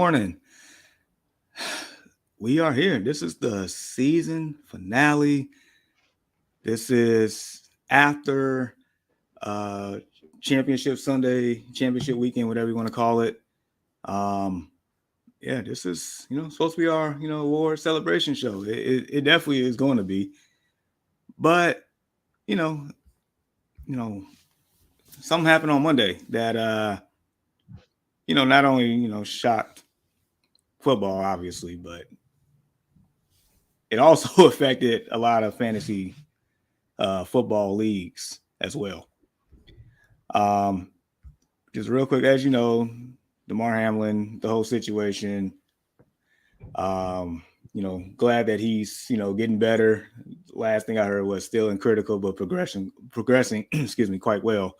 morning. We are here. This is the season finale. This is after uh championship Sunday, championship weekend, whatever you want to call it. Um yeah, this is, supposed to be our, award celebration show. It definitely is going to be. But, you know, you know, something happened on Monday that not only, shocked football obviously, but it also affected a lot of fantasy football leagues as well. Um, just real quick, as you know, Damar Hamlin, the whole situation. Glad that he's getting better. Last thing I heard was still in critical, but progressing, excuse me, quite well.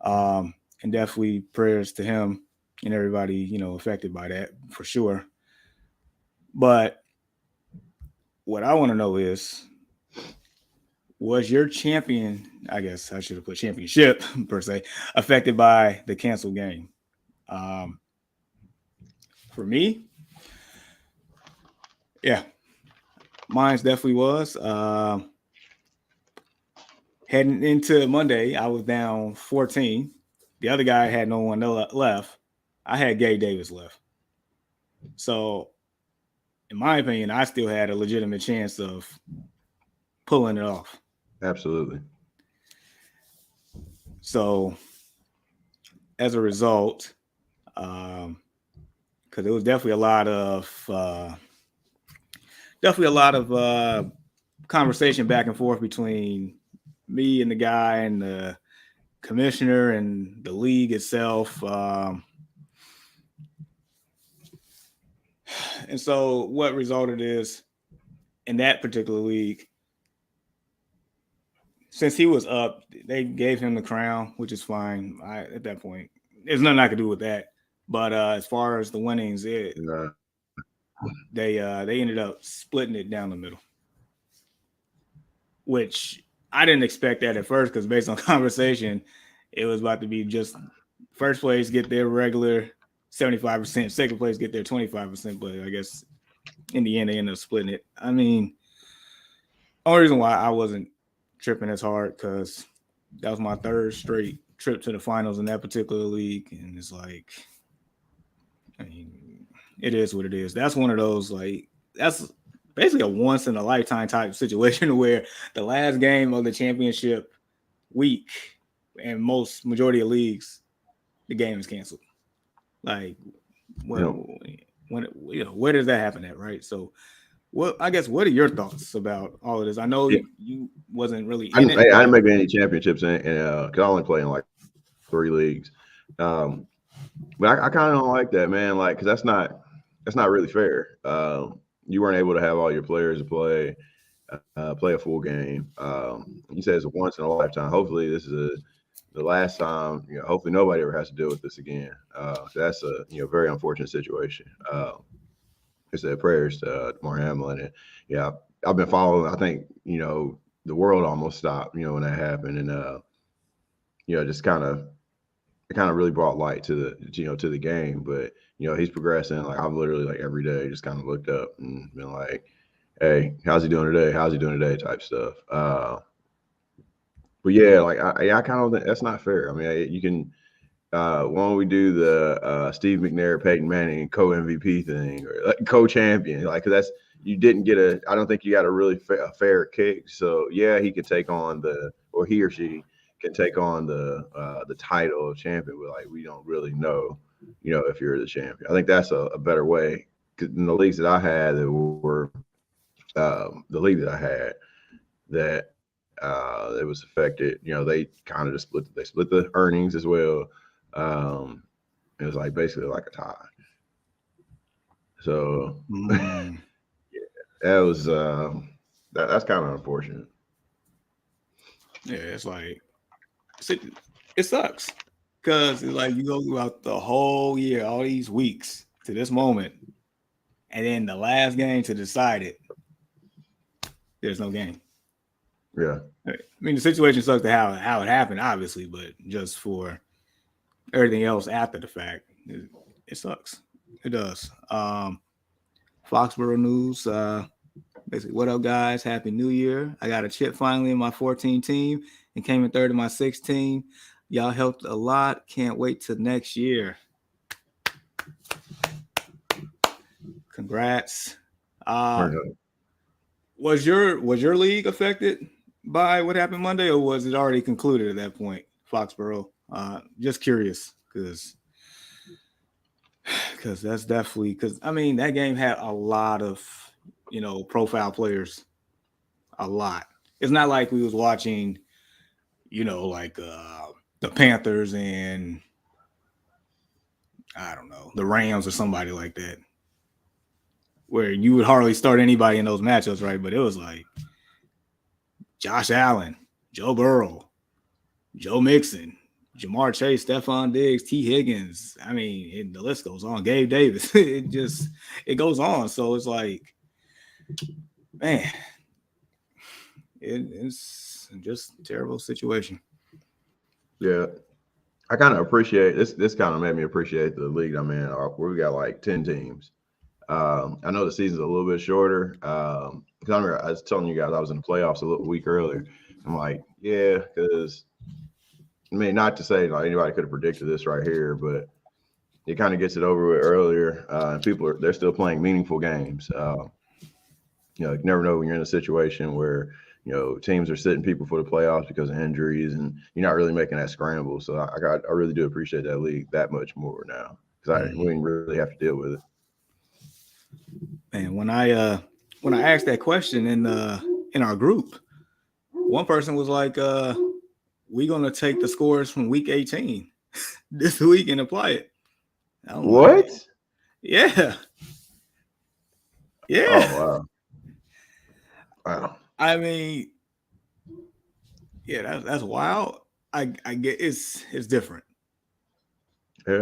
And definitely prayers to him and everybody affected by that for sure. But what I want to know is, was your champion, I guess I should have put championship per se, affected by the canceled game? Um, for me, yeah, mine's definitely was. Heading into Monday, I was down 14. The other guy had no one left. I had Gabe Davis left. So, in my opinion, I still had a legitimate chance of pulling it off. Absolutely. So, as a result, because it was definitely a lot of conversation back and forth between me and the guy and the commissioner and the league itself. And so what resulted is, in that particular league, since he was up, they gave him the crown, which is fine. At that point, there's nothing I could do with that. But as far as the winnings, they ended up splitting it down the middle, which I didn't expect that at first, because based on conversation, it was about to be just first place get their regular 75%, second place get their 25%. But I guess in the end, they ended up splitting it. I mean, only reason why I wasn't tripping as hard, because that was my third straight trip to the finals in that particular league. And it's like, I mean, it is what it is. That's one of those, like, that's basically a once in a lifetime type situation where the last game of the championship week, and majority of leagues, the game is canceled. Like, when, where does that happen at, right? So, what are your thoughts about all of this? I know Yeah. you wasn't really I, in it, I but didn't make any championships because I only play in like 3 leagues. Um, but I kind of don't like that, man. Like, because that's not really fair. You weren't able to have all your players play a full game. You said it's a once in a lifetime. Hopefully, this is the last time. Hopefully nobody ever has to deal with this again. So that's a very unfortunate situation. I said prayers to Damar Hamlin, and yeah, I've been following. I think the world almost stopped. When that happened, and just it kind of really brought light to the game. But he's progressing. Like I've literally like every day just kind of looked up and been like, hey, how's he doing today? How's he doing today? Type stuff. But yeah, like I kind of think that's not fair. I mean, you can. Why don't we do the Steve McNair, Peyton Manning co MVP thing, or like co champion? Like, 'cause that's you didn't get a. I don't think you got a really fair kick. So yeah, he could take on or he or she can take on the title of champion. But like, we don't really know, if you're the champion. I think that's a better way. 'Cause in the leagues that I had that were the league that I had that it was affected. They kind of just split the earnings as well. Um, it was like basically like a tie. So that was that's kind of unfortunate. yeah, it's like it sucks, because it's like you go throughout the whole year, all these weeks to this moment, and then the last game to decide it, there's no game. Yeah, I mean, the situation sucks to how it happened, obviously, but just for everything else after the fact, it sucks. It does. Foxborough news. Basically, what up, guys? Happy New Year. I got a chip finally in my 14 team and came in third in my 16. Y'all helped a lot. Can't wait till next year. Congrats. Uh, was your league affected by what happened Monday, or was it already concluded at that point? Foxborough. Just curious, because that's definitely because I mean that game had a lot of profile players, a lot. It's not like we was watching like the Panthers and I don't know the Rams or somebody like that, where you would hardly start anybody in those matchups, right? But it was like Josh Allen, Joe Burrow, Joe Mixon, Jamar Chase, Stephon Diggs, T. Higgins. I mean, the list goes on. Gabe Davis. It goes on. So it's like, man, it's just a terrible situation. Yeah, I kind of appreciate this. This kind of made me appreciate the league I'm in. We got like 10 teams. I know the season's a little bit shorter. Because I was telling you guys I was in the playoffs a week earlier. I'm like, yeah, because I mean, not to say like anybody could have predicted this right here, but it kind of gets it over with earlier. And they're still playing meaningful games. You never know when you're in a situation where teams are sitting people for the playoffs because of injuries, and you're not really making that scramble. So I really do appreciate that league that much more now because we didn't really have to deal with it. And when I asked that question in our group, one person was like, "We're gonna take the scores from week 18 this week and apply it." I'm like, What? yeah, Oh yeah. wow, wow. I mean, yeah, that's wild. I get it's different, Yeah,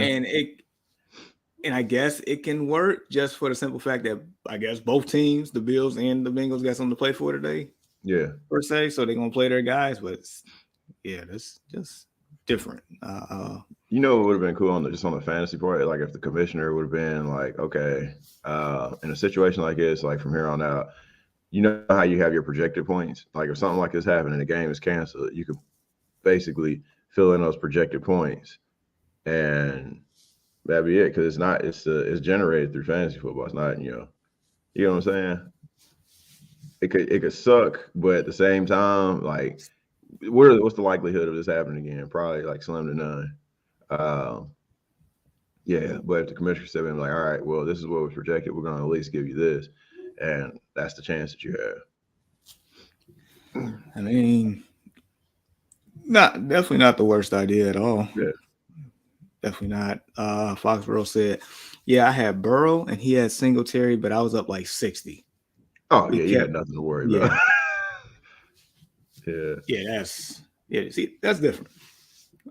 and I guess it can work just for the simple fact that I guess both teams, the Bills and the Bengals, got something to play for today yeah. per se, so they're gonna play their guys. But yeah, that's just different. It would have been cool just on the fantasy part, like if the commissioner would have been like, okay, in a situation like this, like from here on out, you know how you have your projected points. Like if something like this happened and the game is canceled, you could basically fill in those projected points, and that'd be it. Because it's generated through fantasy football. It's not you know what I'm saying. It could suck, but at the same time, like what's the likelihood of this happening again? Probably like slim to none. Um, yeah, but if the commissioner said, "I'm like, all right, well, this is what was projected. We're going to at least give you this," and that's the chance that you have. I mean, definitely not the worst idea at all. Yeah. Definitely not. Foxborough said, "Yeah, I had Burrow and he had Singletary, but I was up like 60. Oh We yeah, you had kept, nothing to worry about. yeah, Yeah. yeah. See, that's different.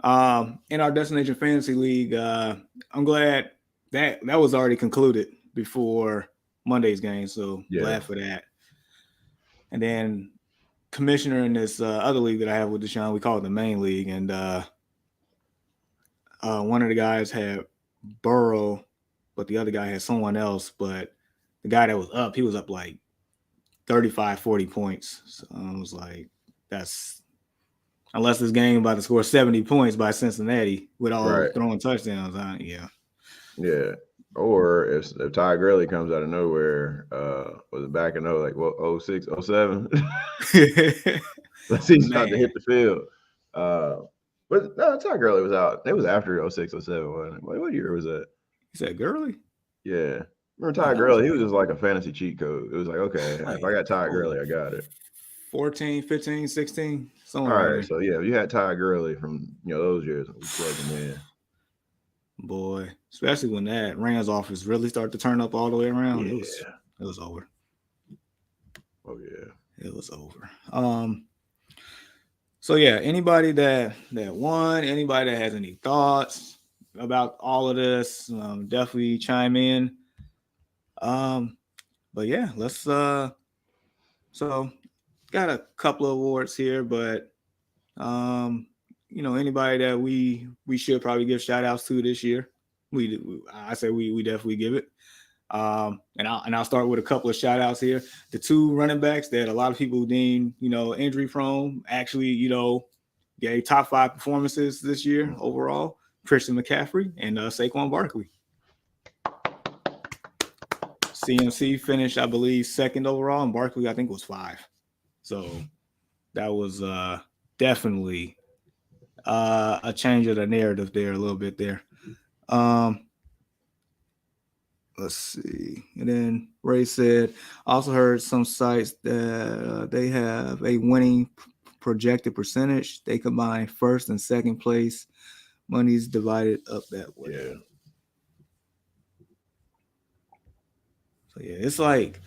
In our Destination Fantasy League, I'm glad that was already concluded before Monday's game, so Yeah. glad for that. And then commissioner in this other league that I have with Deshaun, we call it the main league, and one of the guys had Burrow, but the other guy had someone else. But the guy that was up, he was up like 35, 40 points. So I was like, that's unless this game about to score 70 points by Cincinnati with all Right. throwing touchdowns. Yeah. Yeah. Or if Ty Gurley comes out of nowhere, was it back in like what 06, 07? Let's see, he's about to Man, hit the field. But no, Ty Gurley was out. It was after 06, 07, wasn't it? What year was that? he said Gurley? Yeah. Remember Oh, Ty that was Gurley? He was like just like a fantasy cheat code. It was like, okay, that's if like I got Ty Gurley, I got it. 14, 15, 16, All somewhere around right. there. So yeah, if you had Ty Gurley from those years, we plug him in. Boy, especially when that Rams offense really started to turn up all the way around, Yeah. it was over. Oh yeah. It was over. So yeah, anybody that won, anybody that has any thoughts about all of this, definitely chime in. Um, but yeah, let's so got a couple of awards here, but anybody that we should probably give shout outs to this year. I say we definitely give it. And I'll start with a couple of shout outs here. The two running backs that a lot of people deem, injury prone, actually, gave top 5 performances this year overall. Christian McCaffrey and Saquon Barkley. CMC finished, I believe, second overall, and Barkley, I think, was 5. So that was definitely a change of the narrative there a little bit there. Let's see. And then Ray said, also heard some sites that they have a winning projected percentage. They combine first and second place. Money's divided up that way. Yeah. So yeah, it's like,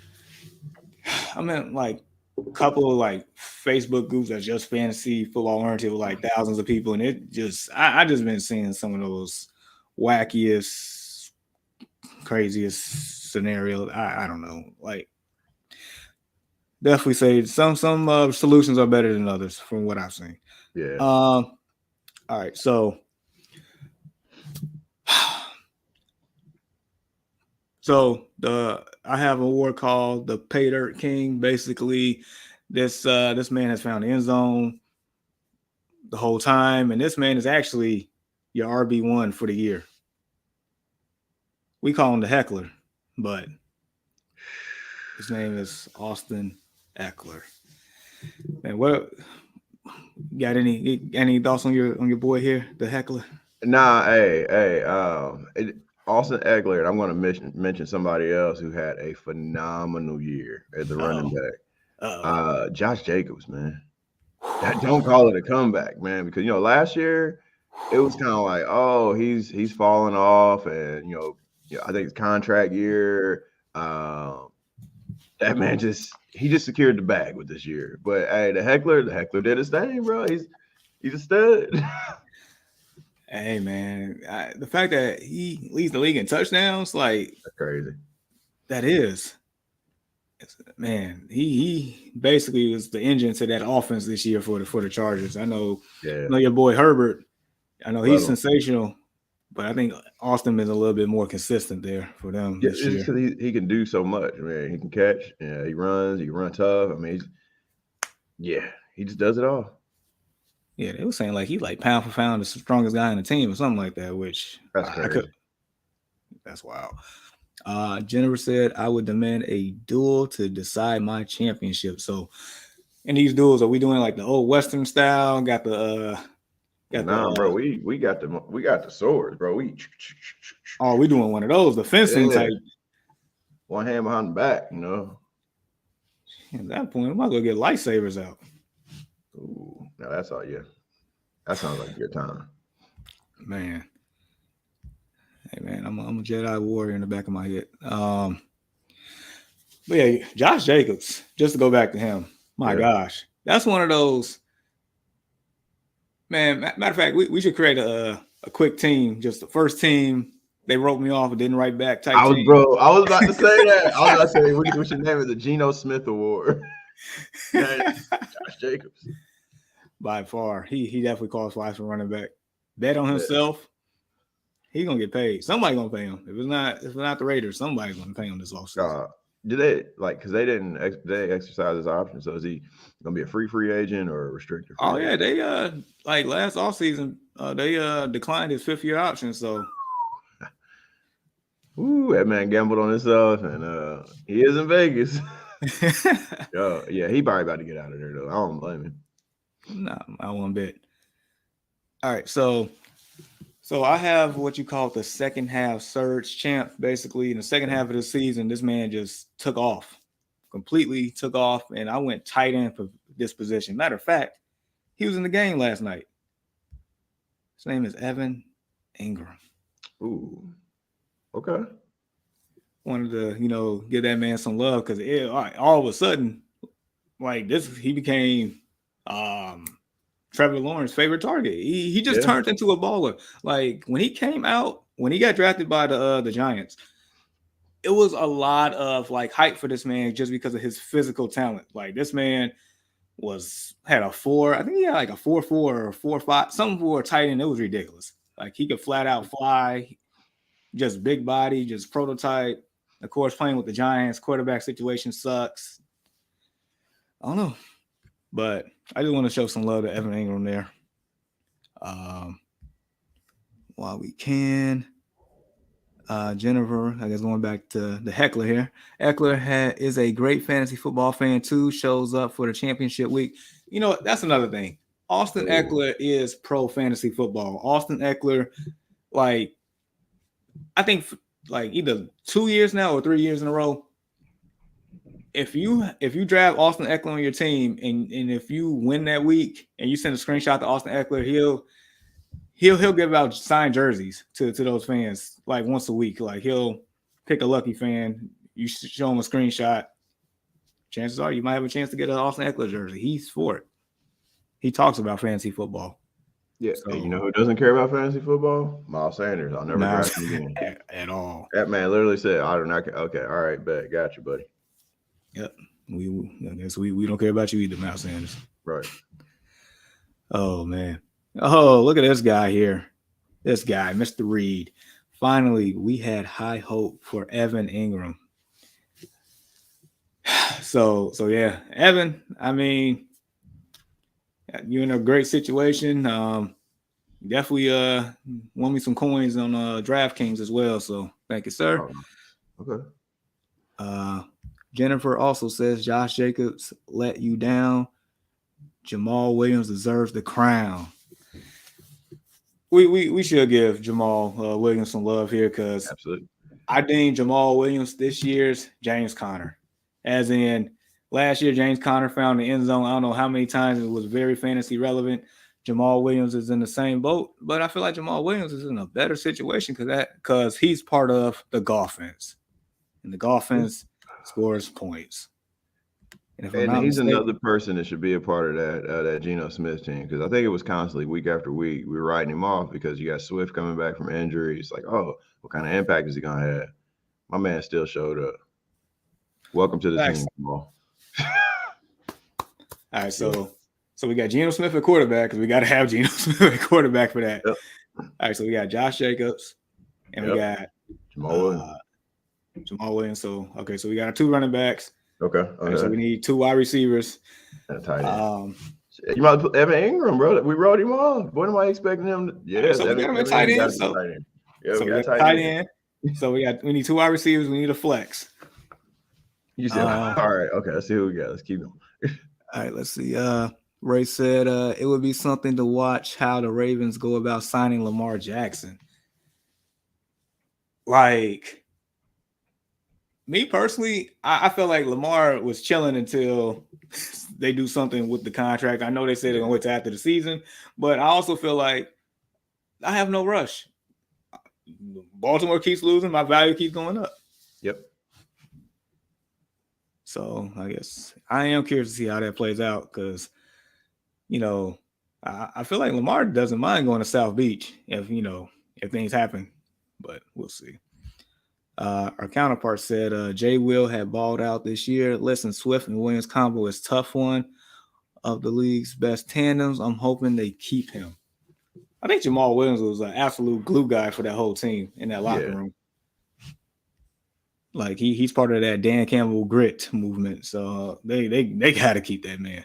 I mean, like a couple of like Facebook groups that just fantasy football oriented with like thousands of people, and it just I just been seeing some of those wackiest, craziest scenarios. I don't know, like definitely say some solutions are better than others from what I've seen. Yeah. All right, so I have an award called the Pay Dirt King. Basically, this man has found the end zone the whole time, and this man is actually your RB1 for the year. We call him the Heckler, but his name is Austin Eckler. Man, what got any thoughts on your boy here, the Heckler? Nah, hey, Austin Eckler, and I'm going to mention somebody else who had a phenomenal year as a running back. Josh Jacobs, man. Don't call it a comeback, man, because last year it was kind of like, oh, he's falling off, and I think it's contract year. That man just secured the bag with this year. But hey, the Heckler did his thing, bro. He's a stud. Hey man, the fact that he leads the league in touchdowns, like that's crazy. That is, man. He basically was the engine to that offense this year for the Chargers. I know your boy Herbert. I know he's sensational, but I think Austin is a little bit more consistent there for them this year. Just because he can do so much, man. He can catch, he runs, he can run tough. I mean, he just does it all. Yeah, they were saying like he like pound for pound the strongest guy in the team or something like that, which that's crazy. That's wild. Jennifer said, I would demand a duel to decide my championship. So in these duels, are we doing like the old Western style? Got the bro. We got the swords, bro. We doing one of those, the fencing type. One hand behind the back, At that point, I might go get lightsabers out. Ooh, now that's all. Yeah, that sounds like a good time, man. Hey man, I'm a Jedi warrior in the back of my head. But yeah, Josh Jacobs. Just to go back to him, my gosh, that's one of those. Man, matter of fact, we should create a quick team. Just the first team. They wrote me off and didn't write back. Type I was about to say that. I was about to say we should name it the Geno Smith Award. Josh Jacobs. By far, he definitely qualifies for running back. Bet on himself. He's gonna get paid. Somebody's gonna pay him. If it's not the Raiders, somebody's gonna pay him this offseason. Do they because they didn't exercise his option? So is he gonna be a free agent or a restricted? Yeah, they like last offseason, they declined his 5th-year option. So, that man gambled on himself, and he is in Vegas. He probably about to get out of there though. I don't blame him. No, I won't bet. All right, so I have what you call the second half surge champ. Basically, in the second half of the season, this man just completely took off, and I went tight end for this position. Matter of fact, he was in the game last night. His name is Evan Ingram. Ooh, okay. Wanted to, give that man some love because all of a sudden, like he became Trevor Lawrence's favorite target. He just turned into a baller. Like when he came out, when he got drafted by the Giants, it was a lot of like hype for this man just because of his physical talent. Like this man had a 4. I think he had like a 4.4 or 4.5, something for a tight end. It was ridiculous. Like he could flat out fly. just big body, just prototype. Of course, playing with the Giants, quarterback situation sucks. I don't know, but I just want to show some love to Evan Ingram there. Um, while we can. Jennifer, I guess going back to the heckler here. Eckler is a great fantasy football fan too. Shows up for the championship week. You know, that's another thing. Austin Eckler is pro fantasy football. Austin Eckler, like, I think like either 2 years now or 3 years in a row. If you draft Austin Eckler on your team and if you win that week and you send a screenshot to Austin Eckler, he'll give out signed jerseys to those fans like once a week. Like he'll pick a lucky fan, you show him a screenshot. Chances are you might have a chance to get an Austin Eckler jersey. He's for it. He talks about fantasy football. Yeah, so, and you know who doesn't care about fantasy football? Miles Sanders. I'll never draft him again at all. That man literally said, "I do not." Okay, all right, bet, got you, buddy. Yep, I guess we don't care about you either, Miles Sanders. Right. Oh man. Oh, look at this guy here. This guy, Mr. Reed. Finally, we had high hope for Evan Ingram. So yeah, Evan, I mean, you're in a great situation. Definitely won me some coins on DraftKings as well. So thank you, sir. Oh, okay. Jennifer also says Josh Jacobs let you down. Jamal Williams deserves the crown. We should give Jamal Williams some love here because I deem Jamal Williams this year's James Conner. As in last year, James Conner found the end zone. I don't know how many times it was very fantasy relevant. Jamal Williams is in the same boat, but I feel like Jamal Williams is in a better situation because he's part of the Golfins, and the Golfins scores points. And he's another person that should be a part of that Geno Smith team because I think it was constantly week after week we were writing him off because you got Swift coming back from injury. It's like, oh, what kind of impact is he gonna have? My man still showed up. Welcome to the team, Jamal. All right, so we got Geno Smith at quarterback because we got to have Geno Smith at quarterback for that. Yep. All right, so we got Josh Jacobs and we got Jamal Williams. So we got our 2 running backs. Okay. Right, so we need 2 wide receivers. And a tight end. You might put Evan Ingram, bro. We wrote him off. What am I expecting him to? Yeah, so we got him at tight end. So we got tight end. So we need 2 wide receivers. We need a flex. You said, all right. Okay, let's see who we got. Let's keep going. All right, let's see. Ray said it would be something to watch how the Ravens go about signing Lamar Jackson. Like, me personally, I feel like Lamar was chilling until they do something with the contract. I know they say they're going to wait till after the season, but I also feel like I have no rush. Baltimore keeps losing. My value keeps going up. Yep. So I guess I am curious to see how that plays out because, you know, I feel like Lamar doesn't mind going to South Beach if things happen, but we'll see. Our counterpart said Jay Will had balled out this year. Listen, Swift and Williams combo is tough one of the league's best tandems. I'm hoping they keep him. I think Jamal Williams was an absolute glue guy for that whole team in that locker room. Like he's part of that Dan Campbell grit movement. So they got to keep that man.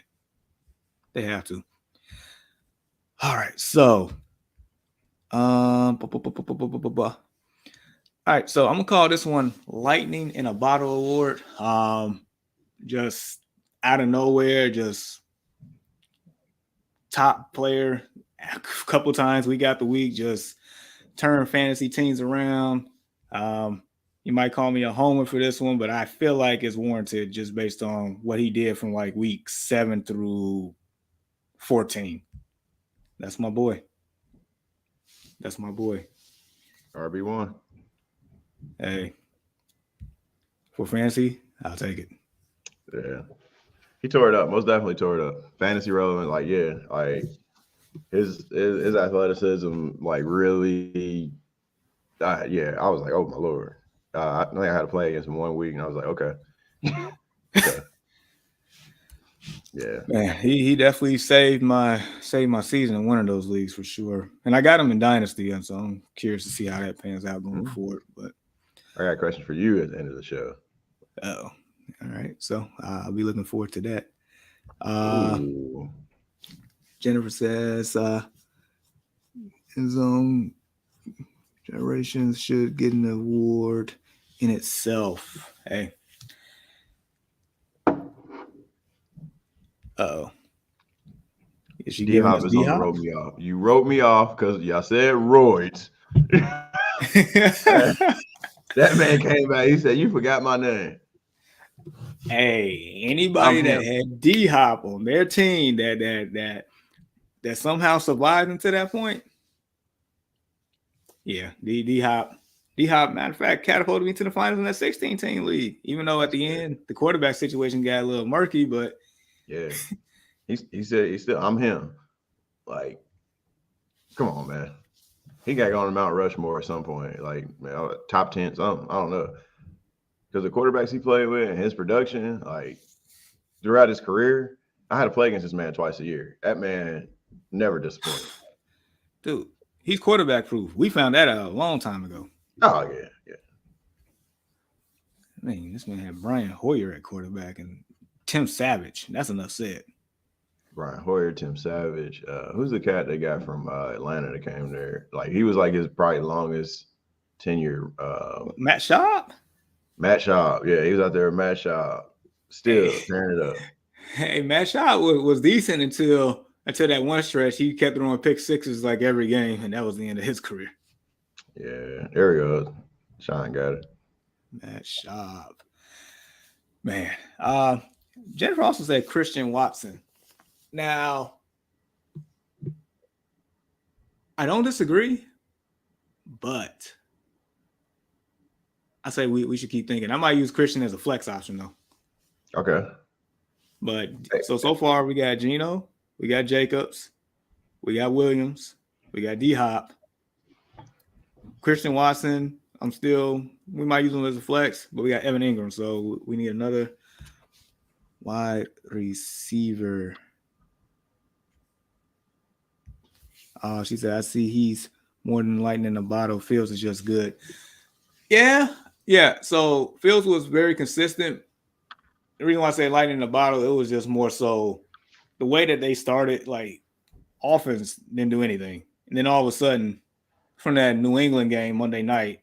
They have to. All right. So, all right. So I'm gonna call this one Lightning in a Bottle Award. Just out of nowhere, just top player. A couple times we got the week, just turn fantasy teams around. You might call me a homer for this one, but I feel like it's warranted just based on what he did from like week 7 through 14. That's my boy. RB1. Hey, for fantasy, I'll take it. Yeah. He tore it up. Most definitely tore it up. Fantasy relevant, like his athleticism, like really. I was like, oh my Lord. I think I had to play against him 1 week, and I was like, okay. Yeah. Man, he definitely saved my season in one of those leagues for sure. And I got him in Dynasty, and so I'm curious to see how that pans out going forward. But I got a question for you at the end of the show. oh, all right. So I'll be looking forward to that. Ooh. Jennifer says his own generations should get an award in itself. Hey. Oh. Is she D giving us Hop is D on the Hop? wrote me off. You wrote me off because y'all said roids. That man came back. He said, "You forgot my name." Hey, I'm anybody that him. had D Hop on their team that somehow survived until that point, yeah, D Hop. Matter of fact, catapulted me to the finals in that 16 team league. Even though at the end the quarterback situation got a little murky, but Yeah. He said he's still I'm him. Like, come on, man. He got to go on Mount Rushmore at some point. Like, man, top 10, something. I don't know. Because the quarterbacks he played with and his production, like throughout his career, I had to play against this man twice a year. That man never disappointed. dude, he's quarterback proof. We found that out a long time ago. Oh, yeah. Yeah. Man, this man had Brian Hoyer at quarterback and Tim Savage. That's enough said. Brian Hoyer, Tim Savage. Who's the cat they got from Atlanta that came there? Like, he was like his probably longest tenure. Matt Schaub? Matt Schaub. Yeah, he was out there with Matt Schaub. Still tearing it up. Hey, Matt Schaub was decent until that one stretch. He kept throwing pick sixes like every game, and that was the end of his career. Yeah, there he goes. Sean got it. Matt Schaub. Man. Jennifer also said Christian Watson. Now, I don't disagree, but I say we should keep thinking. I might use Christian as a flex option though. Okay. But so far we got Geno, we got Jacobs, we got Williams, we got D Hop, Christian Watson. We might use him as a flex, but we got Evan Ingram, so we need another wide receiver. She said, I see he's more than lightning in a bottle. Fields is just good. Yeah. So Fields was very consistent. The reason why I say lightning in a bottle, it was just more so the way that they started, like offense didn't do anything. And then all of a sudden, from that New England game Monday night,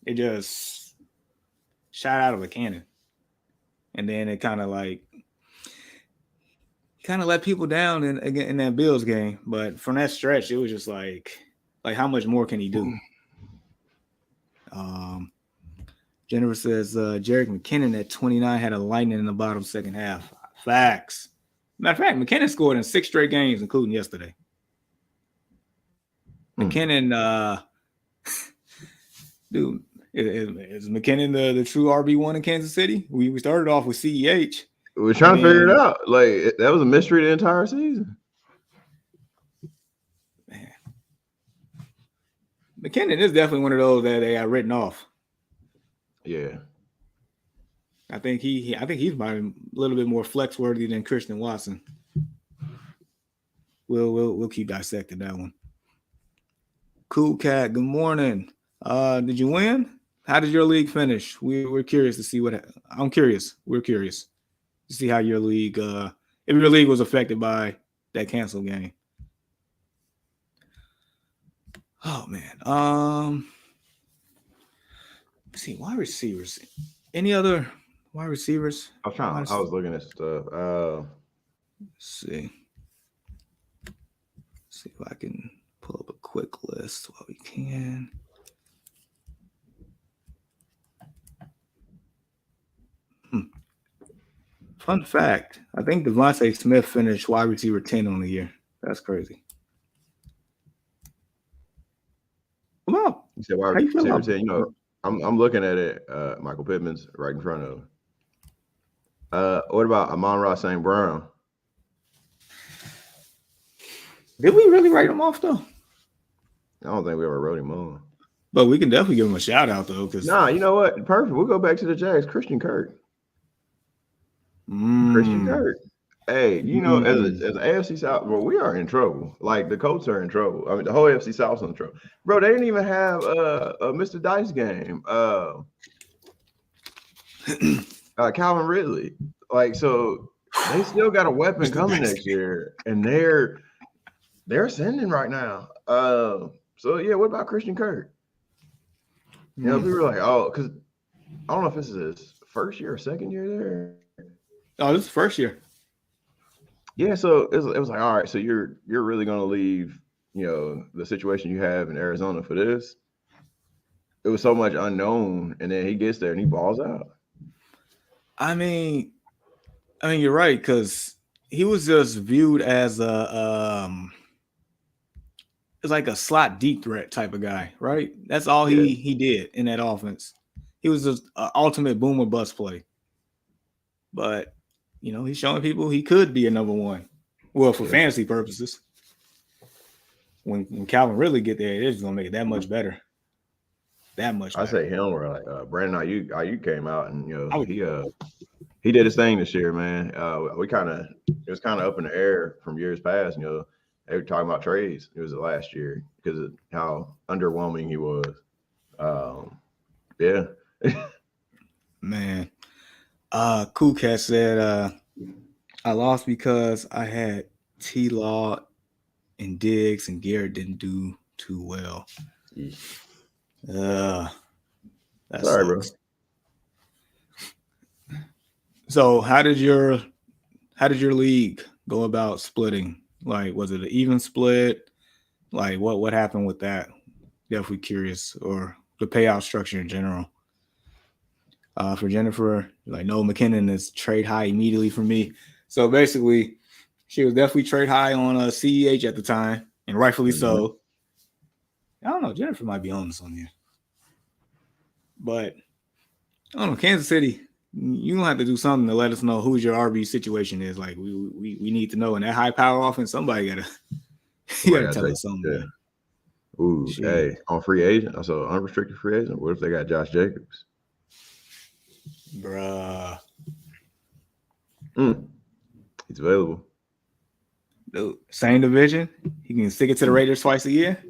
it just shot out of a cannon. And then it kind of let people down in that Bills game. But from that stretch, it was just like how much more can he do? Jennifer says Jerick McKinnon at 29 had a lightning in the bottom second half. Facts. Matter of fact, McKinnon scored in 6 straight games, including yesterday. McKinnon, dude, is McKinnon the true RB1 in Kansas City? We started off with CEH. We're trying to figure it out. Like, that was a mystery the entire season. Man. McKinnon is definitely one of those that they got written off. Yeah. I think he's probably a little bit more flex worthy than Christian Watson. We'll keep dissecting that one. Cool Cat, good morning. Did you win? How did your league finish? We're curious to see I'm curious. We're curious to see how your league, if your league was affected by that canceled game. Oh man. Let's see, wide receivers. Any other wide receivers? I was looking at stuff. Let's see if I can pull up a quick list while we can. Fun fact, I think Devontae Smith finished wide receiver 10 on the year. That's crazy. Come on. You said wide receiver 10. You know, I'm looking at it. Michael Pittman's right in front of him. What about Amon-Ra St. Brown? Did we really write him off though? I don't think we ever wrote him on. But we can definitely give him a shout out though. Nah, you know what? Perfect. We'll go back to the Jags. Christian Kirk. Christian Kirk. Hey, you know, as AFC South, well, we are in trouble. Like the Colts are in trouble. I mean, the whole AFC South's in trouble, bro. They didn't even have a Mr. Dice game. Calvin Ridley. Like, so they still got a weapon Mr. coming Dice. next year, and they're ascending right now. So yeah, what about Christian Kirk? You know, people are like, oh, because I don't know if this is his first year or second year there. Oh, this is first year. Yeah, so it was like, all right, so you're really gonna leave, you know, the situation you have in Arizona for this. It was so much unknown, and then he gets there and he balls out. I mean, you're right because he was just viewed as it's like a slot deep threat type of guy, right? That's all Yeah, he did in that offense. He was just an ultimate boomer bust play. But he's showing people he could be a number one. Well, for yeah. fantasy purposes, when Calvin really get there, it's gonna make it that much better. That much I better. say him where like Brandon Ayuk came out and you I know would. he did his thing this year, man. We kind of it was kind of up in the air from years past. You know, they were talking about trades. It was the last year because of how underwhelming he was. Yeah, Man. Cool Cat said, I lost because I had T Law and Diggs and Garrett didn't do too well. Uh, that sorry, bro. sucks. So how did your league go about splitting? Like, was it an even split? Like, what happened with that? Definitely curious, or the payout structure in general. For Jennifer, like no McKinnon is trade high immediately for me. So basically, she was definitely trade high on CEH at the time, and rightfully Mm-hmm. so. I don't know. Jennifer might be on this on here, but I don't know. Kansas City, you gonna have to do something to let us know who's your RB situation is. Like we need to know. In that high power offense, somebody gotta you Somebody gotta got to tell take. us something, Yeah. man. Ooh, She, hey, on free agent, also unrestricted free agent. What if they got Josh Jacobs? bruh, Mm, he's available. dude, same division. He can stick it to the Mm. Raiders twice a year.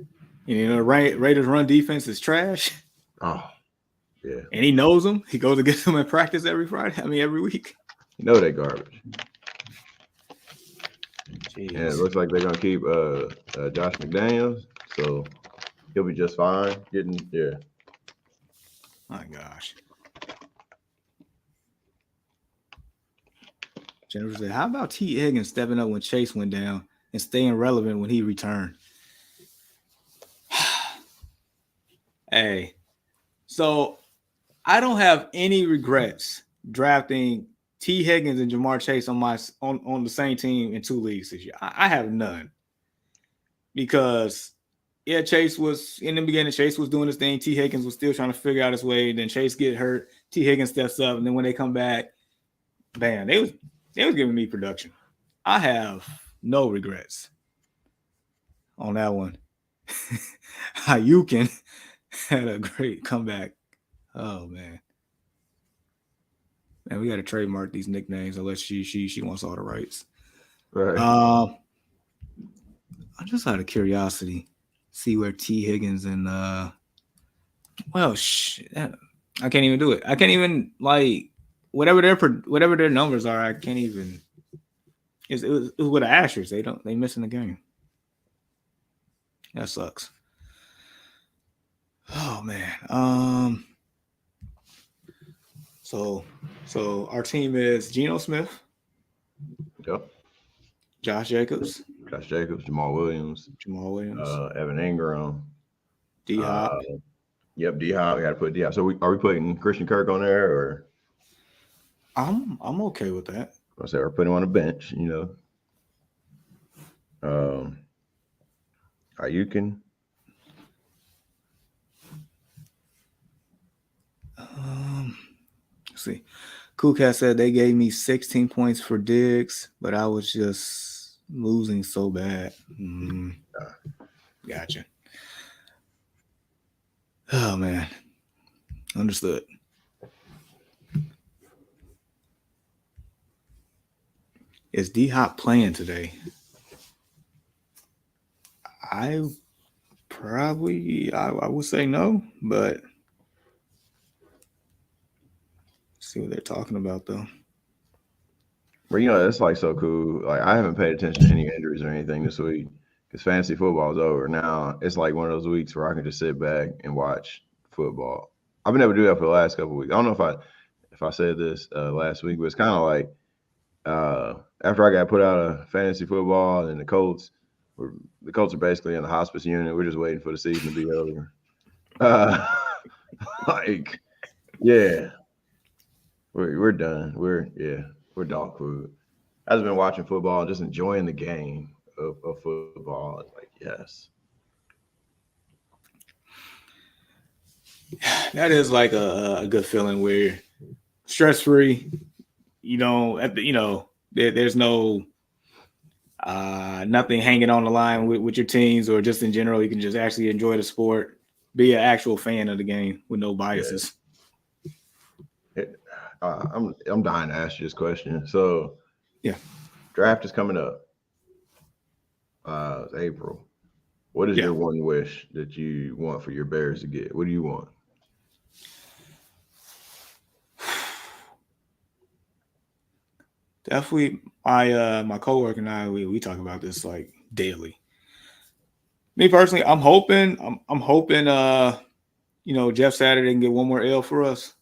And Raiders run defense is trash. Oh, yeah. And he knows them. He goes against them in practice every Friday. Every week. You know they garbage. And it Jeez, looks like they're gonna keep Josh McDaniels, so he'll be just fine. Yeah. my gosh. Jennifer said, "How about T. Higgins stepping up when Chase went down and staying relevant when he returned?" Hey, so I don't have any regrets drafting T. Higgins and Jamar Chase on the same team in 2 leagues this year. I have none because yeah, Chase was in the beginning. Chase was doing his thing. T. Higgins was still trying to figure out his way. Then Chase get hurt. T. Higgins steps up, and then when they come back, bam, they was giving me production. I have no regrets on that one. Ayukin had a great comeback. Oh man. Man, we got to trademark these nicknames unless she wants all the rights. Right. Um, I'm just out of curiosity, see where T Higgins and well, I can't even do it. I can't even like whatever their numbers are. I can't even. It was with the Astros. They missing the game. That sucks. Oh man. So our team is Geno Smith, Yep. Josh Jacobs, Josh Jacobs, Jamal Williams, Jamal Williams, Evan Ingram. D Uh, Hop. yep, D Hop. We got to put D Hop. So are we putting Christian Kirk on there, or I'm okay with that. I say we're putting him on the bench? You know, you can. Let's see. Cool Cat said they gave me 16 points for Diggs, but I was just losing so bad. Gotcha. Oh man, understood. Is D Hop playing today? I I would say no, but see what they're talking about though. But that's like so cool. Like I haven't paid attention to any injuries or anything this week because fantasy football is over. Now it's like one of those weeks where I can just sit back and watch football. I've been able to do that for the last couple of weeks. I don't know if I said this last week, but it's kind of like after I got put out of fantasy football and the Colts are basically in the hospice unit. We're just waiting for the season to be over. Uh, like, yeah, we're done. We're dog food. I've just been watching football and just enjoying the game of football. It's like, yes. That is like a good feeling where stress free. You know, there's no nothing hanging on the line with your teams or just in general. You can just actually enjoy the sport, be an actual fan of the game with no Yeah. biases. I'm dying to ask you this question. So, Yeah. draft is coming up. It's April. What is Yeah. your one wish that you want for your Bears to get? What do you want? Definitely, my coworker and I we talk about this like daily. Me personally, I'm hoping Jeff Saturday can get one more L for us,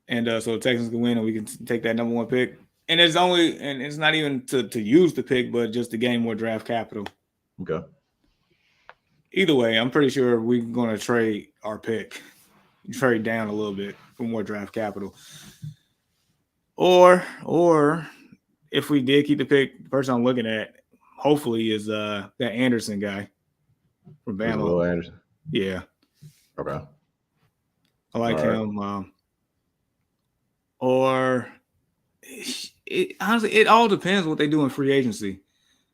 and so the Texans can win and we can take that number one pick. And it's not even to use the pick, but just to gain more draft capital. Okay. Either way, I'm pretty sure we're going to trade our pick, trade down a little bit for more draft capital, or if we did keep the pick, the person I'm looking at hopefully is that Anderson guy from Was it Bama. Will Anderson? Yeah, Okay. I All like right. him. Or honestly, it all depends what they do in free agency.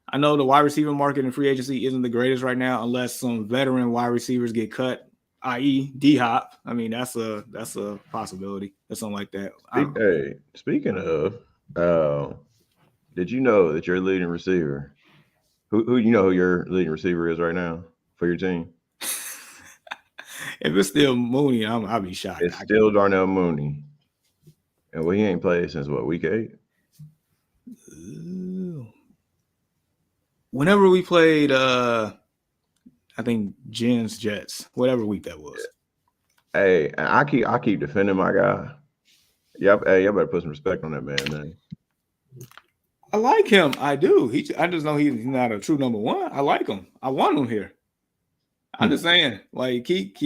I know the wide receiver market in free agency isn't the greatest right now, unless some veteran wide receivers get cut, i.e., D Hop. I mean, that's a possibility or something like that. I don't know. Speaking of, uh, did you know that your leading receiver, who you know who your leading receiver is right now for your team? If it's still Mooney, I'll be shocked. It's still Darnell Mooney, and he ain't played since what, week 8? Whenever we played, I think Jens Jets, whatever week that was. Hey, I keep defending my guy. Yep. Hey, y'all better put some respect on that man. Then I like him. I do. I just know he's not a true number one. I like him. I want him here. I'm just saying, like, keep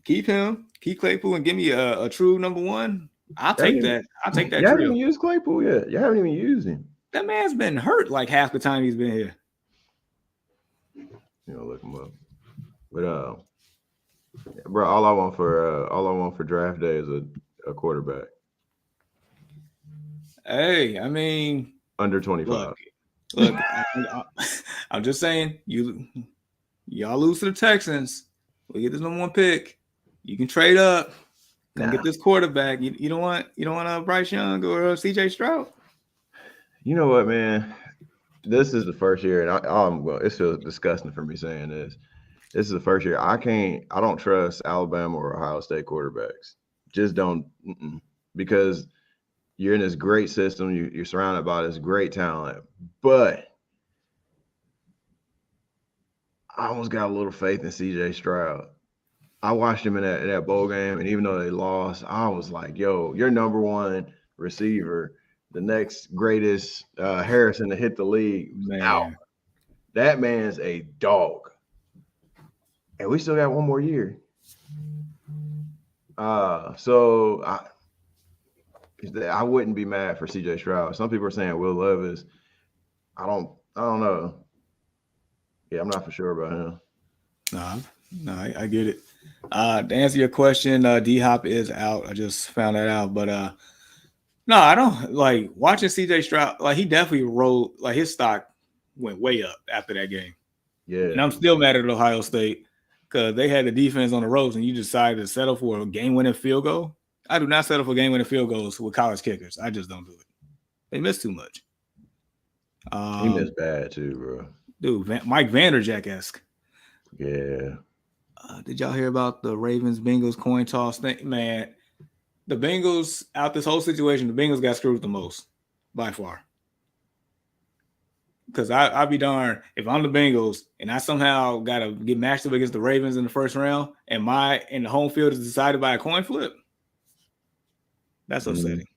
him, keep Claypool, and give me a true number one. I'll take that. I'll take that you haven't trio. even used Claypool yet. You haven't even used him. That man's been hurt like half the time he's been here. Look him up. But bro, all I want for draft day is a quarterback Hey, I mean, under 25. look, I'm just saying, y'all lose to the Texans. We get this number one pick. You can trade up. Come get this quarterback. You don't want Bryce Young or C.J. Stroud. You know what, man? This is the first year, and it feels disgusting for me saying this. This is the first year I don't trust Alabama or Ohio State quarterbacks. Just don't, because you're in this great system. You're surrounded by this great talent, but I almost got a little faith in C.J. Stroud. I watched him in that bowl game, and even though they lost, I was like, "Yo, you're number one receiver, the next greatest Harrison to hit the league out. Man, That man's a dog, and we still got one more year. So I wouldn't be mad for C.J. Stroud. Some people are saying Will Levis. I don't know. Yeah, I'm not for sure about him. no, I get it. To answer your question, D Hop is out. I just found that out, but no, I don't like watching CJ Stroud. Like he definitely rolled. Like his stock went way up after that game. Yeah, And I'm still mad at Ohio State because they had the defense on the ropes, and you decided to settle for a game-winning field goal. I do not settle for game-winning field goals with college kickers. I just don't do it. They miss too much. He missed bad too, bro. Dude, Mike Vanderjagt-esque. Yeah. Did y'all hear about the Ravens Bengals coin toss thing? Man, the Bengals out this whole situation, the Bengals got screwed the most by far. Because I'll be darned if I'm the Bengals and I somehow got to get matched up against the Ravens in the first round and the home field is decided by a coin flip. That's upsetting.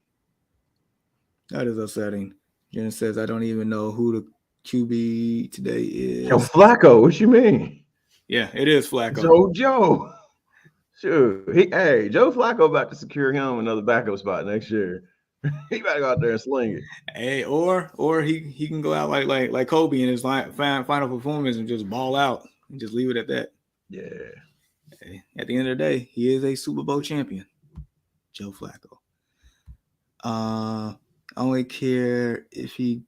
That is upsetting. Jen says, I don't even know who the QB today is. Yo, Flacco, what you mean? Yeah, it is Flacco. Joe. Sure. Joe Flacco about to secure him another backup spot next year. He about to go out there and sling it. Hey, or he can go out like Kobe in his final performance and just ball out and just leave it at that. Yeah. Hey, at the end of the day, he is a Super Bowl champion, Joe Flacco. I only care if he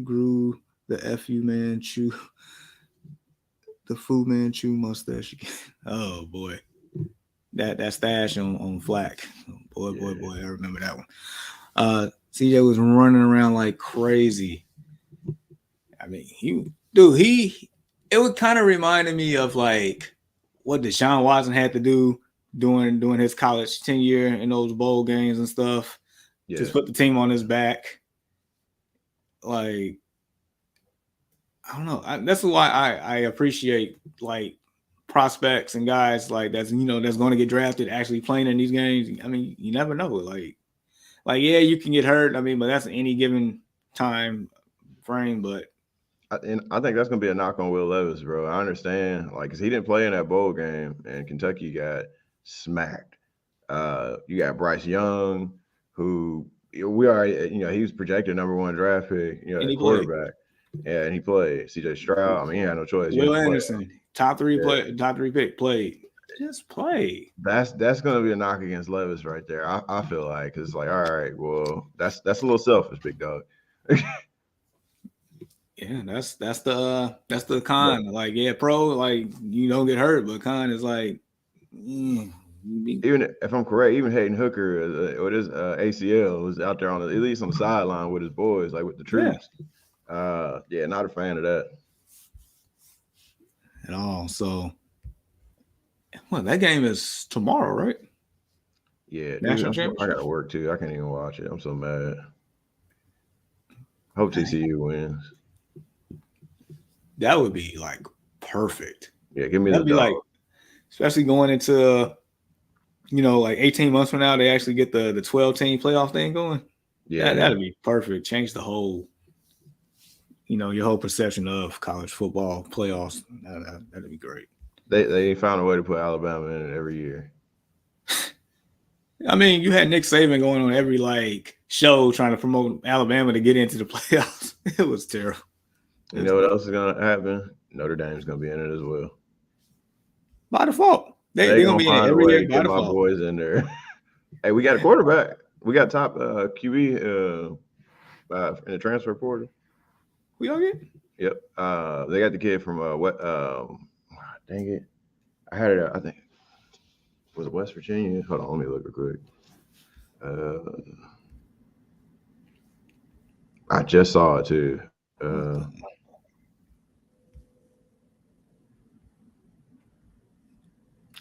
grew the FU Manchu, the Fu Manchu mustache again. Oh boy, that stash on Flack. Boy, I remember that one. CJ was running around like crazy. I mean, it would kind of reminded me of like what Deshaun Watson had to do during his college tenure in those bowl games and stuff. Yeah. Just put the team on his back. Like, I don't know. That's why I appreciate like prospects and guys like that's going to get drafted actually playing in these games. I mean, you never know. Like yeah, you can get hurt. I mean, but that's any given time frame. But I think that's gonna be a knock on Will Levis, bro. I understand, like, cause he didn't play in that bowl game, and Kentucky got smacked. You got Bryce Young, who we already, he was projected #1 draft pick, at quarterback, and he played. C.J. Stroud, I mean, he had no choice. Will Anderson, top three pick, played. Just play. That's gonna be a knock against Levis right there. I feel like, cause it's like, all right, well, that's a little selfish, big dog. Yeah, that's the con. But, like, yeah, pro, like, you don't get hurt, but con is like, even if I'm correct, even Hayden Hooker with his ACL was out there at least on the sideline with his boys, like with the troops. Yeah, not a fan of that at all. So, well, that game is tomorrow, right? Yeah, dude, I gotta work too. I can't even watch it. I'm so mad. Hope TCU wins. That would be like perfect. Yeah, give me the dog. Like, especially going into, like 18 months from now, they actually get the 12-team playoff thing going. Yeah, that'd be perfect. Change the whole, your whole perception of college football playoffs. That'd be great. They found a way to put Alabama in it every year. I mean, you had Nick Saban going on every like show trying to promote Alabama to get into the playoffs. It was terrible. You know what else is gonna happen? Notre Dame's gonna be in it as well. By default, they're gonna be in it every year. By default, my boys in there. Hey, we got a quarterback. We got top QB in the transfer portal. We all get? Yep. They got the kid from what? Dang it! I had it. I think was it West Virginia? Hold on, let me look real quick. I just saw it too.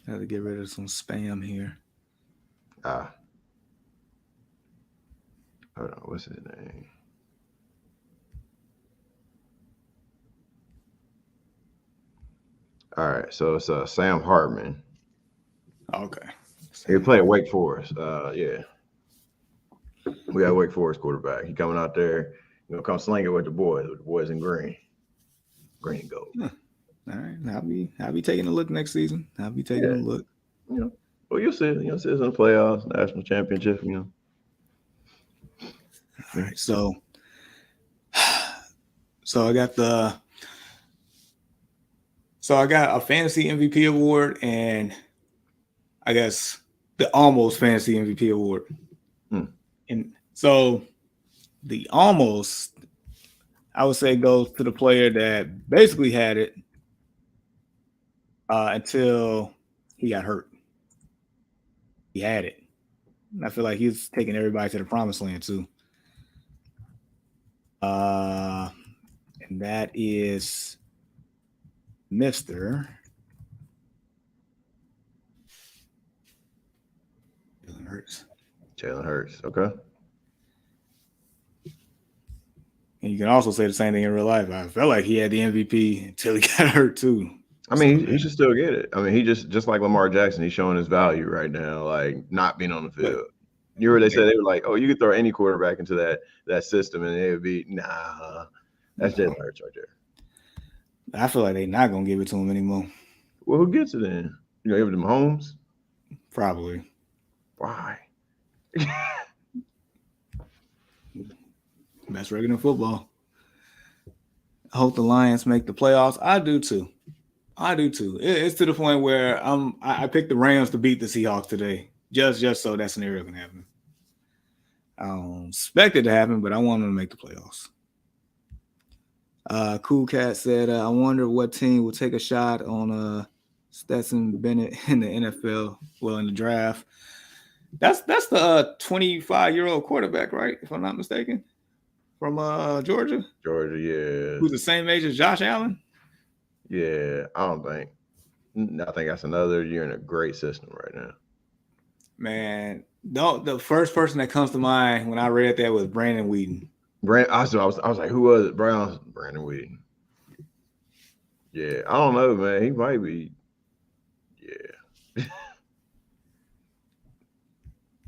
Got to get rid of some spam here. Hold on, what's his name? All right, so it's Sam Hartman. Okay. He played at Wake Forest. Yeah. We got Wake Forest quarterback. He coming out there, come sling it with the boys in green and gold. Huh. All right, I'll be taking a look next season. I'll be taking a look. Well, you'll see. You'll see us in the playoffs, national championship. All right, so I got a fantasy MVP award and I guess the almost fantasy MVP award. And so the almost, I would say, goes to the player that basically had it until he got hurt. He had it. And I feel like he's taking everybody to the promised land too. And that is Mr. Jalen Hurts. Jalen Hurts. Okay. And you can also say the same thing in real life. I felt like he had the MVP until he got hurt too. I mean, he should still get it. I mean, he just like Lamar Jackson, he's showing his value right now, like not being on the But field. You heard they said they were like, oh, you could throw any quarterback into that system and it would be nah. That's no, Jalen Hurts right there. I feel like they're not gonna give it to him anymore. Well, who gets it then? You gonna give it to Mahomes? Probably. Why? Best record in football. I hope the Lions make the playoffs. I do too. It's to the point where I picked the Rams to beat the Seahawks today, just so that scenario can happen. I don't expect it to happen, but I want them to make the playoffs. Cool Cat said, I wonder what team will take a shot on Stetson Bennett in the NFL, well, in the draft. That's the 25-year-old quarterback, right? If I'm not mistaken, from Georgia. Georgia, yeah. Who's the same age as Josh Allen? Yeah, I think that's another year in a great system right now. Man, the first person that comes to mind when I read that was Brandon Whedon. I was like, who was it? Brandon Whedon. Yeah, I don't know, man. He might be. Yeah.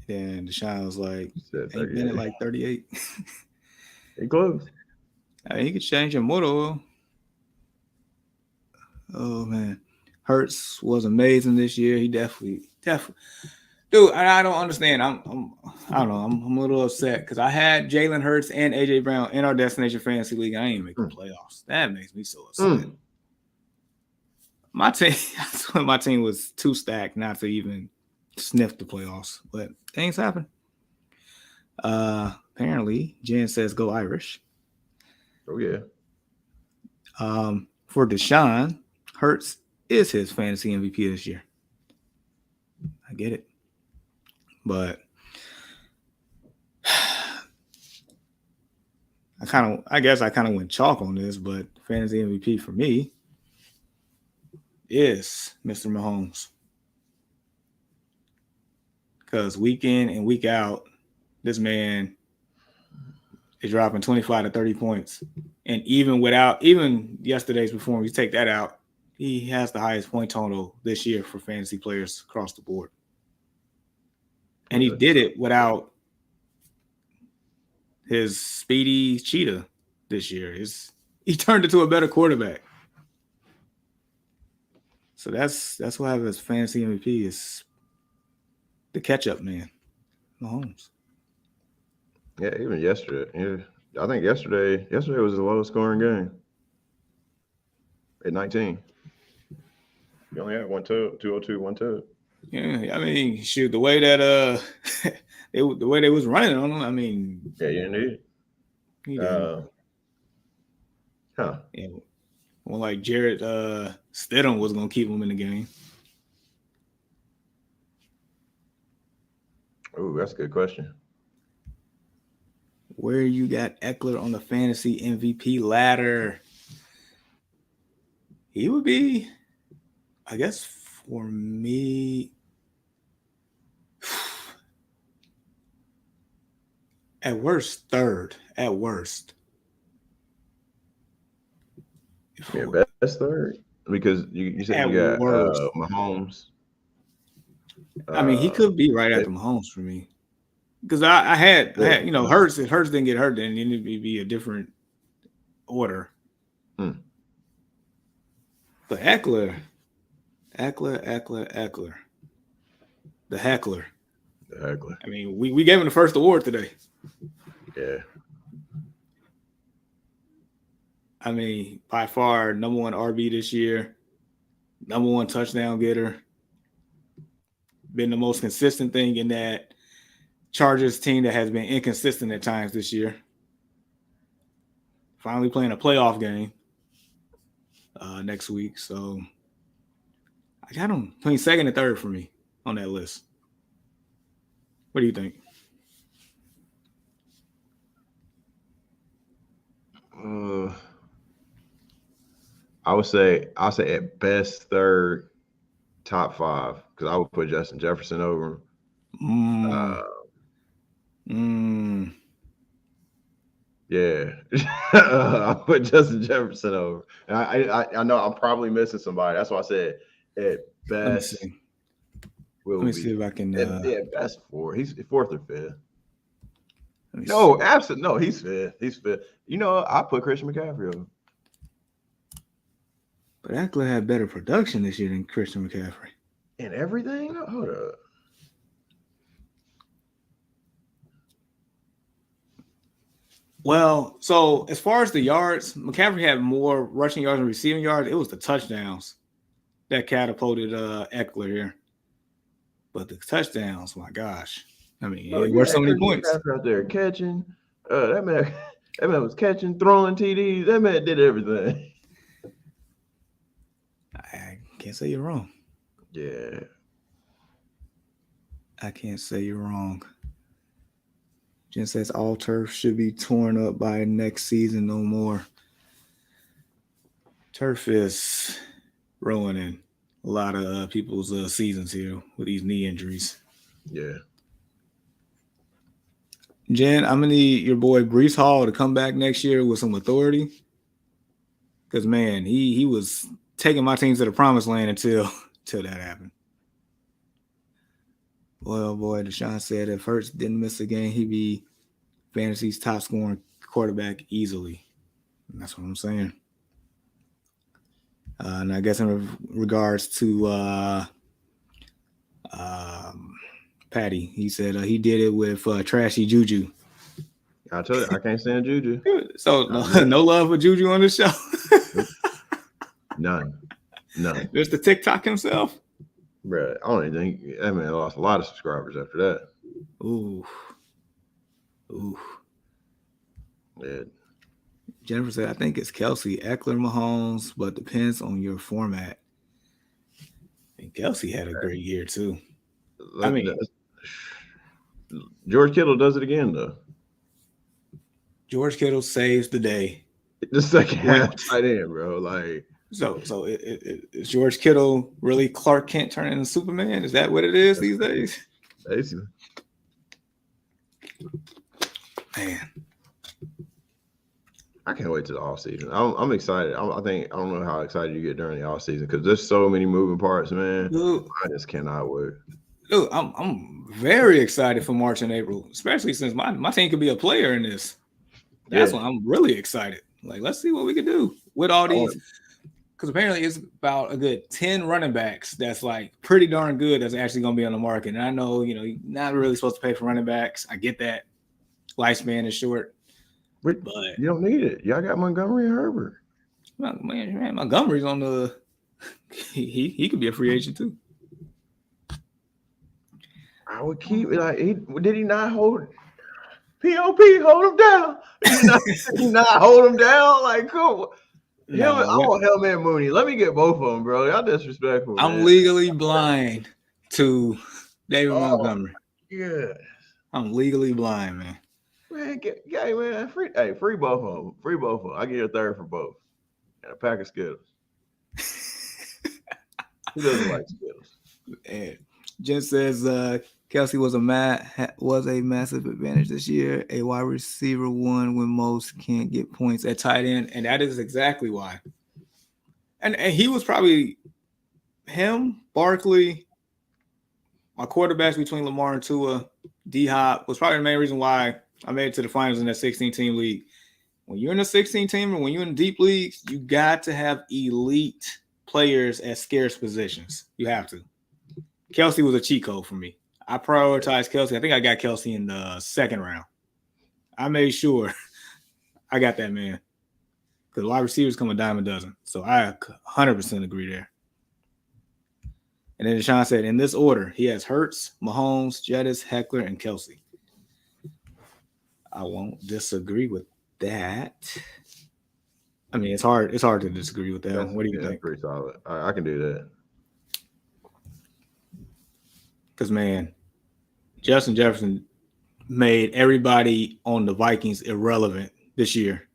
And Deshaun was like, ain't Bennett like 38? He close. I mean, he could change your motor oil. Oh man, Hurts was amazing this year. He definitely, dude. I don't understand. I don't know. I'm a little upset because I had Jalen Hurts and AJ Brown in our destination fantasy league. I ain't making the playoffs. That makes me so upset. My team was too stacked not to even sniff the playoffs, but things happen. Apparently, Jen says go Irish. Oh yeah. For Deshaun, Hurts is his fantasy MVP this year. I get it, but I guess I kind of went chalk on this, but fantasy MVP for me is Mr. Mahomes. Because week in and week out, this man is dropping 25 to 30 points. And even yesterday's performance, you take that out, he has the highest point total this year for fantasy players across the board. And he did it without his speedy cheetah this year. He turned into a better quarterback. So that's what I have as fantasy MVP is the catch-up man, Mahomes. Yeah, even yesterday. Yeah, I think yesterday was the lowest scoring game at 19. You only had 202, 1-2. Yeah, I mean, shoot, the way that the way they was running on him, I mean, yeah, you didn't he did. Huh. Yeah, well, like Jared Stidham was gonna keep him in the game. Oh, that's a good question. Where you got Eckler on the fantasy MVP ladder? He would be, I guess, for me, at worst, third. At worst. Yeah, best third because you said At you got worst. Mahomes. I mean, he could be right after Mahomes for me. Because I had Hurts. If Hurts didn't get hurt, then it would be a different order. But Eckler. The heckler. I mean, we gave him the first award today. Yeah. I mean, by far, number one RB this year, number one touchdown getter. Been the most consistent thing in that Chargers team that has been inconsistent at times this year. Finally playing a playoff game next week. So I got him between second and third for me on that list. What do you think? I'll say at best third, top five, because I would put Justin Jefferson over him. Mm, Uh, mm. yeah, I'll put Justin Jefferson over. And I know I'm probably missing somebody. That's why I said at Let me best see. Let will me see be if I can. at best four. He's fourth or fifth. Let me see. No, absolutely no. He's fifth. He's fifth. You know, I put Christian McCaffrey over. But Eckler had better production this year than Christian McCaffrey. And everything. Hold up. Well, so as far as the yards, McCaffrey had more rushing yards and receiving yards. It was the touchdowns that catapulted Eckler here. But the touchdowns, my gosh. I mean, Bro, it you worth so had many Christian points. McCaffrey out there catching. That man, that man was catching, throwing TDs. That man did everything. I can't say you're wrong. Yeah. I can't say you're wrong. Jen says all turf should be torn up by next season, no more. Turf is ruining a lot of people's seasons here with these knee injuries. Yeah. Jen, I'm gonna need your boy Brees Hall to come back next year with some authority. Because man, he was taking my teams to the promised land until that happened. Well, boy, Deshaun said if Hurts didn't miss a game, he'd be fantasy's top scoring quarterback easily. And that's what I'm saying. And I guess in regards to Patty, he said he did it with trashy Juju. I told you I can't stand Juju. So no love for Juju on the show. None. Just the TikTok himself. Bro, I don't even think that man lost a lot of subscribers after that. Ooh. Yeah. Jennifer said, I think it's Kelsey, Eckler, Mahomes, but depends on your format. And Kelsey had a great year too. I mean, George Kittle does it again though. George Kittle saves the day. The second half tight end, bro. Like so is George Kittle really Clark Kent turning into Superman? Is that what it is these days? Basically. Man. I can't wait to the off season. I'm excited. I don't know how excited you get during the off season because there's so many moving parts, man. Dude, I just cannot wait. Dude, I'm very excited for March and April, especially since my team could be a player in this. That's when I'm really excited. Like, let's see what we can do with all these. Because apparently it's about a good 10 running backs that's like pretty darn good that's actually going to be on the market. And I know, you're not really supposed to pay for running backs. I get that. Lifespan is short. But you don't need it. Y'all got Montgomery and Herbert. Man, Montgomery's on the he could be a free agent too. I would keep it. Like, did he not hold POP? Hold him down. Did he not hold him down? Like, cool. I want Hellman Mooney. Let me get both of them, bro. Y'all disrespectful. I'm legally blind to David Montgomery. Yeah. I'm legally blind, man. Man, free both of them. Free both of them. I get a third for both. And a pack of Skittles. Who doesn't like Skittles? And Jen says Kelsey was a massive advantage this year. A wide receiver one when most can't get points at tight end, and that is exactly why. And he was probably him, Barkley, my quarterbacks between Lamar and Tua, D-Hop was probably the main reason why I made it to the finals in that 16-team league. When you're in a 16-team or when you're in deep leagues, you got to have elite players at scarce positions. You have to. Kelsey was a cheat code for me. I prioritized Kelsey. I think I got Kelsey in the second round. I made sure I got that man. Because wide receivers come a dime a dozen. So I 100% agree there. And then Deshaun said, in this order, he has Hurts, Mahomes, Jettis, Heckler, and Kelsey. I won't disagree with that. I mean, it's hard to disagree with that. What do you think? That's pretty solid. I can do that. Because, man, Justin Jefferson made everybody on the Vikings irrelevant this year.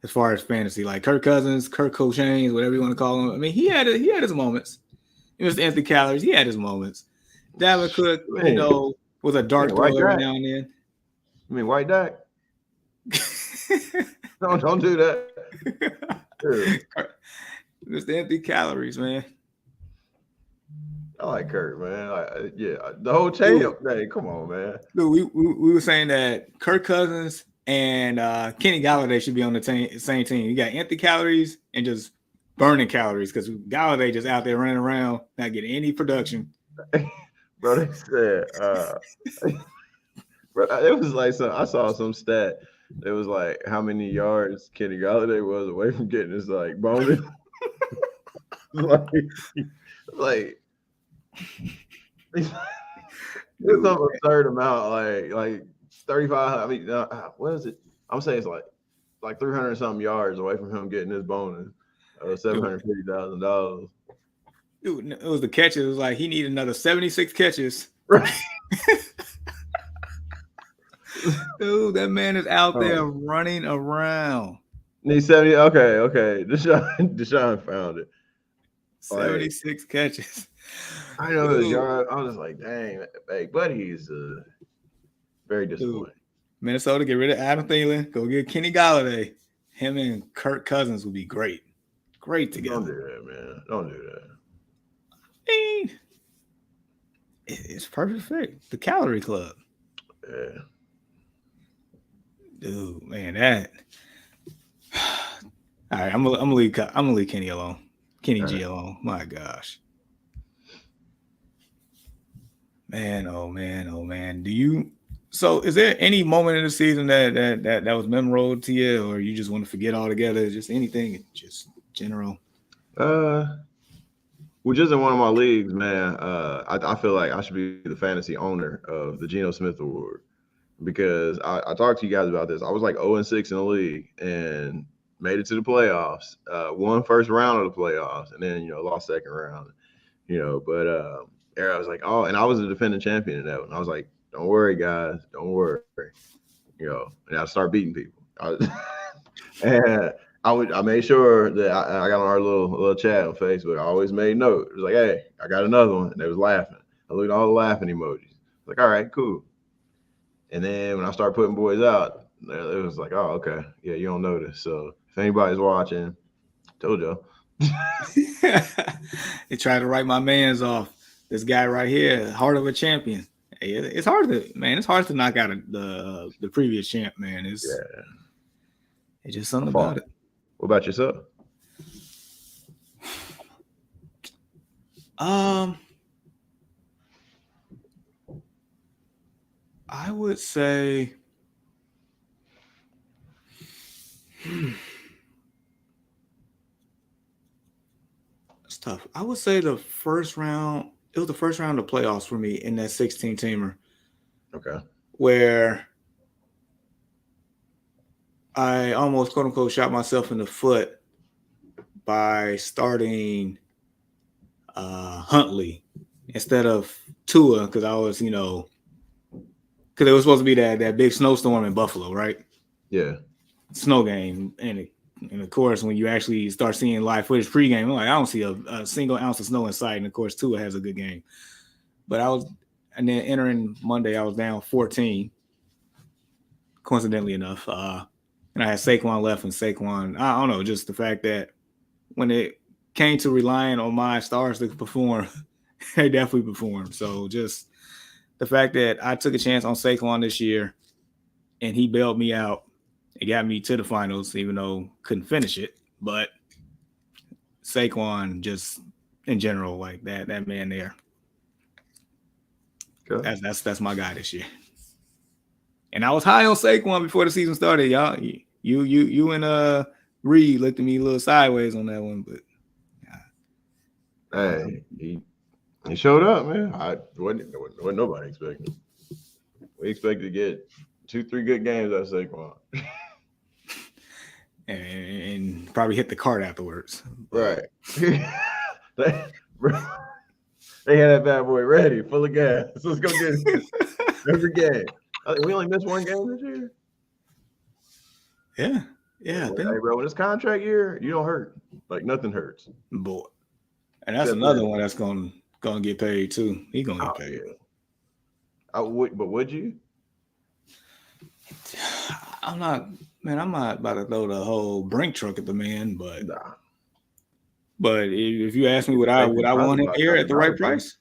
as far as fantasy. Like Kirk Cousins, Kirk Cochains, whatever you want to call him. I mean, he had his moments. It was Anthony Calories. He had his moments. Dalvin Cook, was a dart throw every now and then. I mean, White Dak? Don't do that. Just empty calories, man. I like Kirk, man. The whole chain up there. Come on, man. Dude, we were saying that Kirk Cousins and Kenny Galladay should be on the same team. You got empty calories and just burning calories because Galladay just out there running around, not getting any production. Bro, they said, bro, it was like I saw some stat. It was like how many yards Kenny Galladay was away from getting his like bonus. like it's some absurd amount, like 35. I mean, what is it? I'm saying it's like 300 something yards away from him getting his bonus of $750,000. Dude, it was the catches. It was like he needed another 76 catches. Right. Dude, that man is out there running around. Need 70. Okay. Deshaun found it. 76 catches. I know his yard. I was like, dang, hey, buddy, he's very disappointing. Dude, Minnesota, get rid of Adam Thielen. Go get Kenny Galladay. Him and Kirk Cousins would be great. Great together. Don't do that, man. Don't do that. I mean, it's perfect fit. The Calorie Club. Yeah. Dude, man, that. All right, I'm gonna leave Kenny alone. Kenny G alone. My gosh. Man, oh man. So is there any moment in the season that was memorable to you, or you just want to forget altogether? Just anything, just general. Well, just in one of my leagues, man, I feel like I should be the fantasy owner of the Geno Smith Award because I talked to you guys about this. I was like 0-6 in the league and made it to the playoffs, won first round of the playoffs, and then, lost second round, but I was like, oh, and I was the defending champion in that one. I was like, don't worry, guys, don't worry, and I start beating people. And I made sure that I got on our little chat on Facebook. I always made note. It was like, hey, I got another one. And they was laughing. I looked at all the laughing emojis. Like, all right, cool. And then when I started putting boys out, it was like, oh, okay. Yeah, you don't know this. So if anybody's watching, told y'all. They tried to write my man's off. This guy right here, heart of a champion. Hey, it's hard to knock out the previous champ, man. It's just something about it. What about yourself? I would say it's tough. I would say the first round, it was the first round of playoffs for me in that 16-teamer. Okay. Where I almost, quote unquote, shot myself in the foot by starting Huntley instead of Tua because I was, because it was supposed to be that big snowstorm in Buffalo, right? Yeah. Snow game. And of course, when you actually start seeing live footage pregame, I'm like, I don't see a single ounce of snow in sight. And of course, Tua has a good game. But and then entering Monday, I was down 14, coincidentally enough. And I had Saquon left, and Saquon, I don't know, just the fact that when it came to relying on my stars to perform, they definitely performed. So just the fact that I took a chance on Saquon this year and he bailed me out, it got me to the finals, even though couldn't finish it. But Saquon, just in general, like that man there. Good. That's my guy this year. And I was high on Saquon before the season started, y'all. You and Reed looked at me a little sideways on that one, but hey, he showed up, man. Wasn't nobody expecting. We expected to get 2-3 good games out of Saquon. and probably hit the cart afterwards. Right. They had that bad boy ready, full of gas. So let's go get it every game. We only missed one game this year. Yeah. Yeah, Hey, bro, when it's contract year, you don't hurt. Like nothing hurts. boy, and that's Except another this. one that's gonna get paid too. He gonna Oh get paid. yeah. I would, but would you? I'm not, man. I'm not about to throw the whole brink truck at the man, Nah. but if you ask me, Get the safety would I want deposit him box here out at the the Dollar right Tree. price?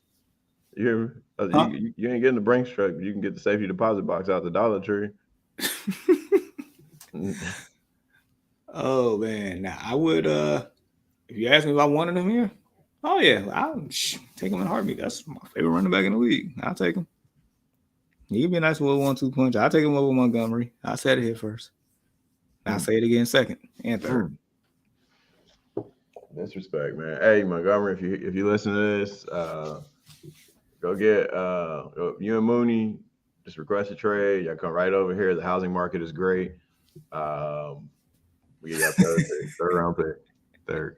You hear me? Huh? You ain't getting the Brinks truck. You can get the safety deposit box out the Dollar Tree. Oh man, now I would. If you ask me if I wanted him here, oh yeah, I'll take him in a heartbeat. That's my favorite running back in the league. I'll take him. He give me a nice little 1-2 punch. I'll take him over Montgomery. I said it here first. I'll say it again second and third. Disrespect, man. Hey, Montgomery, if you listen to this, go get you and Mooney. Just request a trade. Y'all come right over here. The housing market is great. Um, we get that third round pick, third.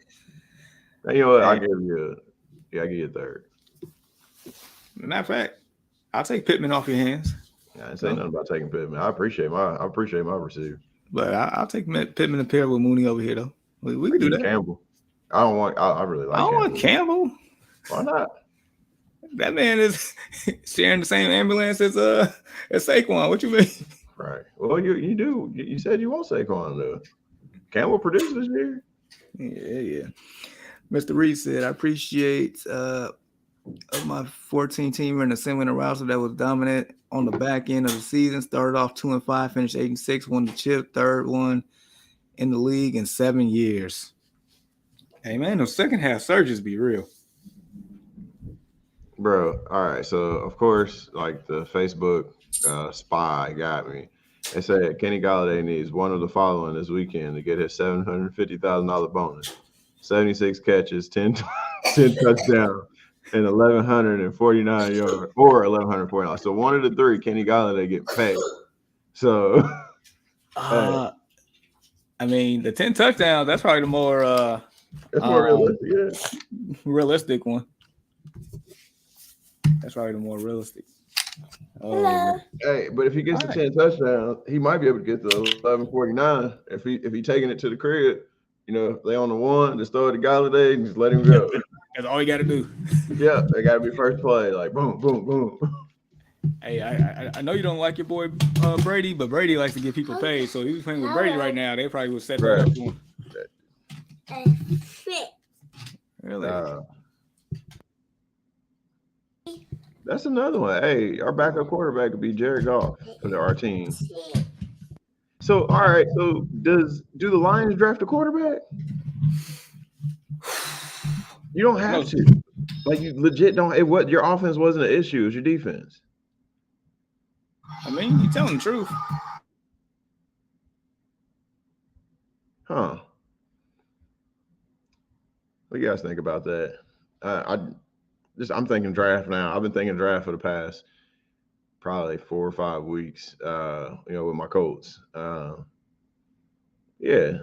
And you know what? Hey, I give you a third. matter of fact, I'll take Pittman off your hands. I didn't say So, nothing about taking Pittman. I appreciate my receiver. but I'll take Pittman and pair with Mooney over here though. We I can give do you that. Campbell. I don't want. I really I like don't want Campbell. Campbell. Why not? That man is sharing the same ambulance as Saquon. What you mean? Right. Well, you do. You said you want Saquon though. Campbell produced this year. Yeah. Mr. Reed said, I appreciate of my 14 teamer in assembling a roster that was dominant on the back end of the season. Started off 2-5, finished 8-6, won the chip, third one in the league in 7 years. Hey man, those second half surges be real. Bro, all right. So of course, like the Facebook spy got me. They said Kenny Galladay needs one of the following this weekend to get his $750,000 bonus: 76 catches, 10 touchdowns, and 1,149 yards, or 1,149. So one of the three, Kenny Galladay get paid. So hey, Uh I mean the 10 touchdowns, that's probably the more it's more um realistic. Yeah. realistic one. That's probably the more realistic. Oh, Hey, but if he gets all the right. 10 touchdowns, he might be able to get the 1149. If he taking it to the crib, they on the one, just throw it to Galladay and just let him go. That's all you got to do. Yeah, they gotta be first play, like boom, boom, boom. Hey, I know you don't like your boy Brady, but Brady likes to get people paid. So if he was playing with Brady right now, they probably would set that Right. up for him. Really? Uh, that's another one. Hey, our backup quarterback could be Jared Goff for our team. So all right, so do the Lions draft a quarterback? You don't have to. Like you legit don't. What your offense wasn't an issue. It's your defense. I mean, you telling the truth. Huh? What do you guys think about that? I'm thinking draft now. I've been thinking draft for the past probably 4 or 5 weeks. With my Colts. Yeah,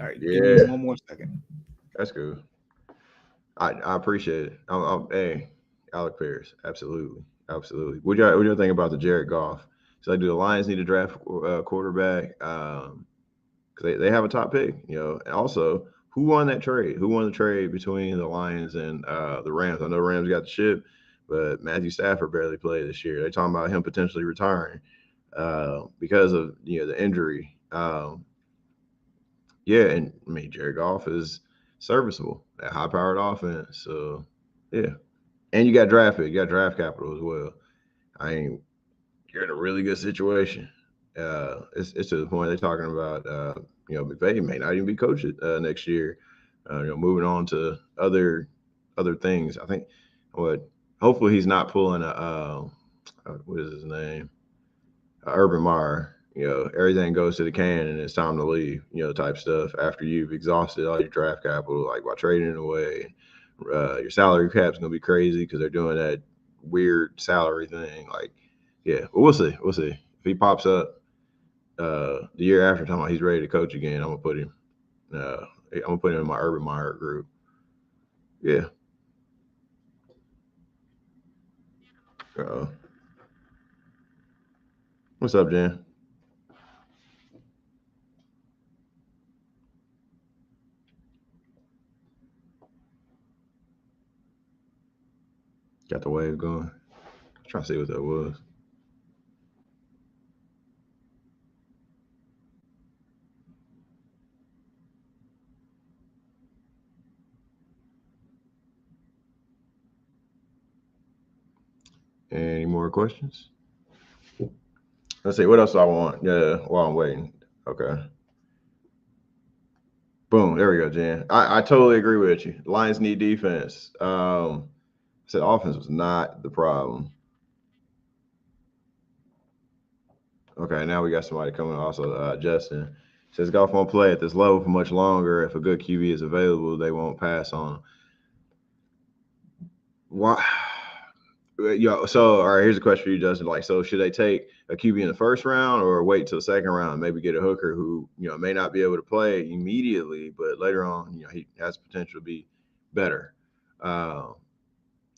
All right, give me yeah, 1 more second. that's good. I appreciate it. Hey, Alec Pierce, absolutely, absolutely. What do you think about the Jared Goff? So, do the Lions need to draft a quarterback? Because they have a top pick, And also, who won that trade? Who won the trade between the Lions and the Rams? I know Rams got the ship, but Matthew Stafford barely played this year. They're talking about him potentially retiring because of the injury. Yeah, and I mean Jared Goff is serviceable, that high-powered offense. So yeah, and you got draft pick, you got draft capital as well. I mean, you're in a really good situation. It's to the point they're talking about. McVay may not even be coached next year. Moving on to other things. I think what hopefully he's not pulling what is his name, Urban Meyer. Everything goes to the can and it's time to leave. Type stuff after you've exhausted all your draft capital, like by trading it away. Your salary cap's gonna be crazy because they're doing that weird salary thing. Like, yeah, but we'll see. We'll see if he pops up the year after, talking about he's ready to coach again. I'm gonna put him. I'm gonna put him in my Urban Meyer group. Yeah. Uh, What's up, Jen? Got the wave going. Trying to see what that was. Any more questions? Let's see. What else do I want? Yeah, while I'm waiting. Okay. Boom. There we go, Jen. I totally agree with you. Lions need defense. I said offense was not the problem. Okay, now we got somebody coming. Also, Justin says golf won't play at this level for much longer. If a good QB is available, they won't pass on. Why? Yeah. So, all right. Here's a question for you, Justin. Like, so should they take a QB in the first round or wait till the second round? Maybe get a hooker who may not be able to play immediately, but later on, he has potential to be better. Uh,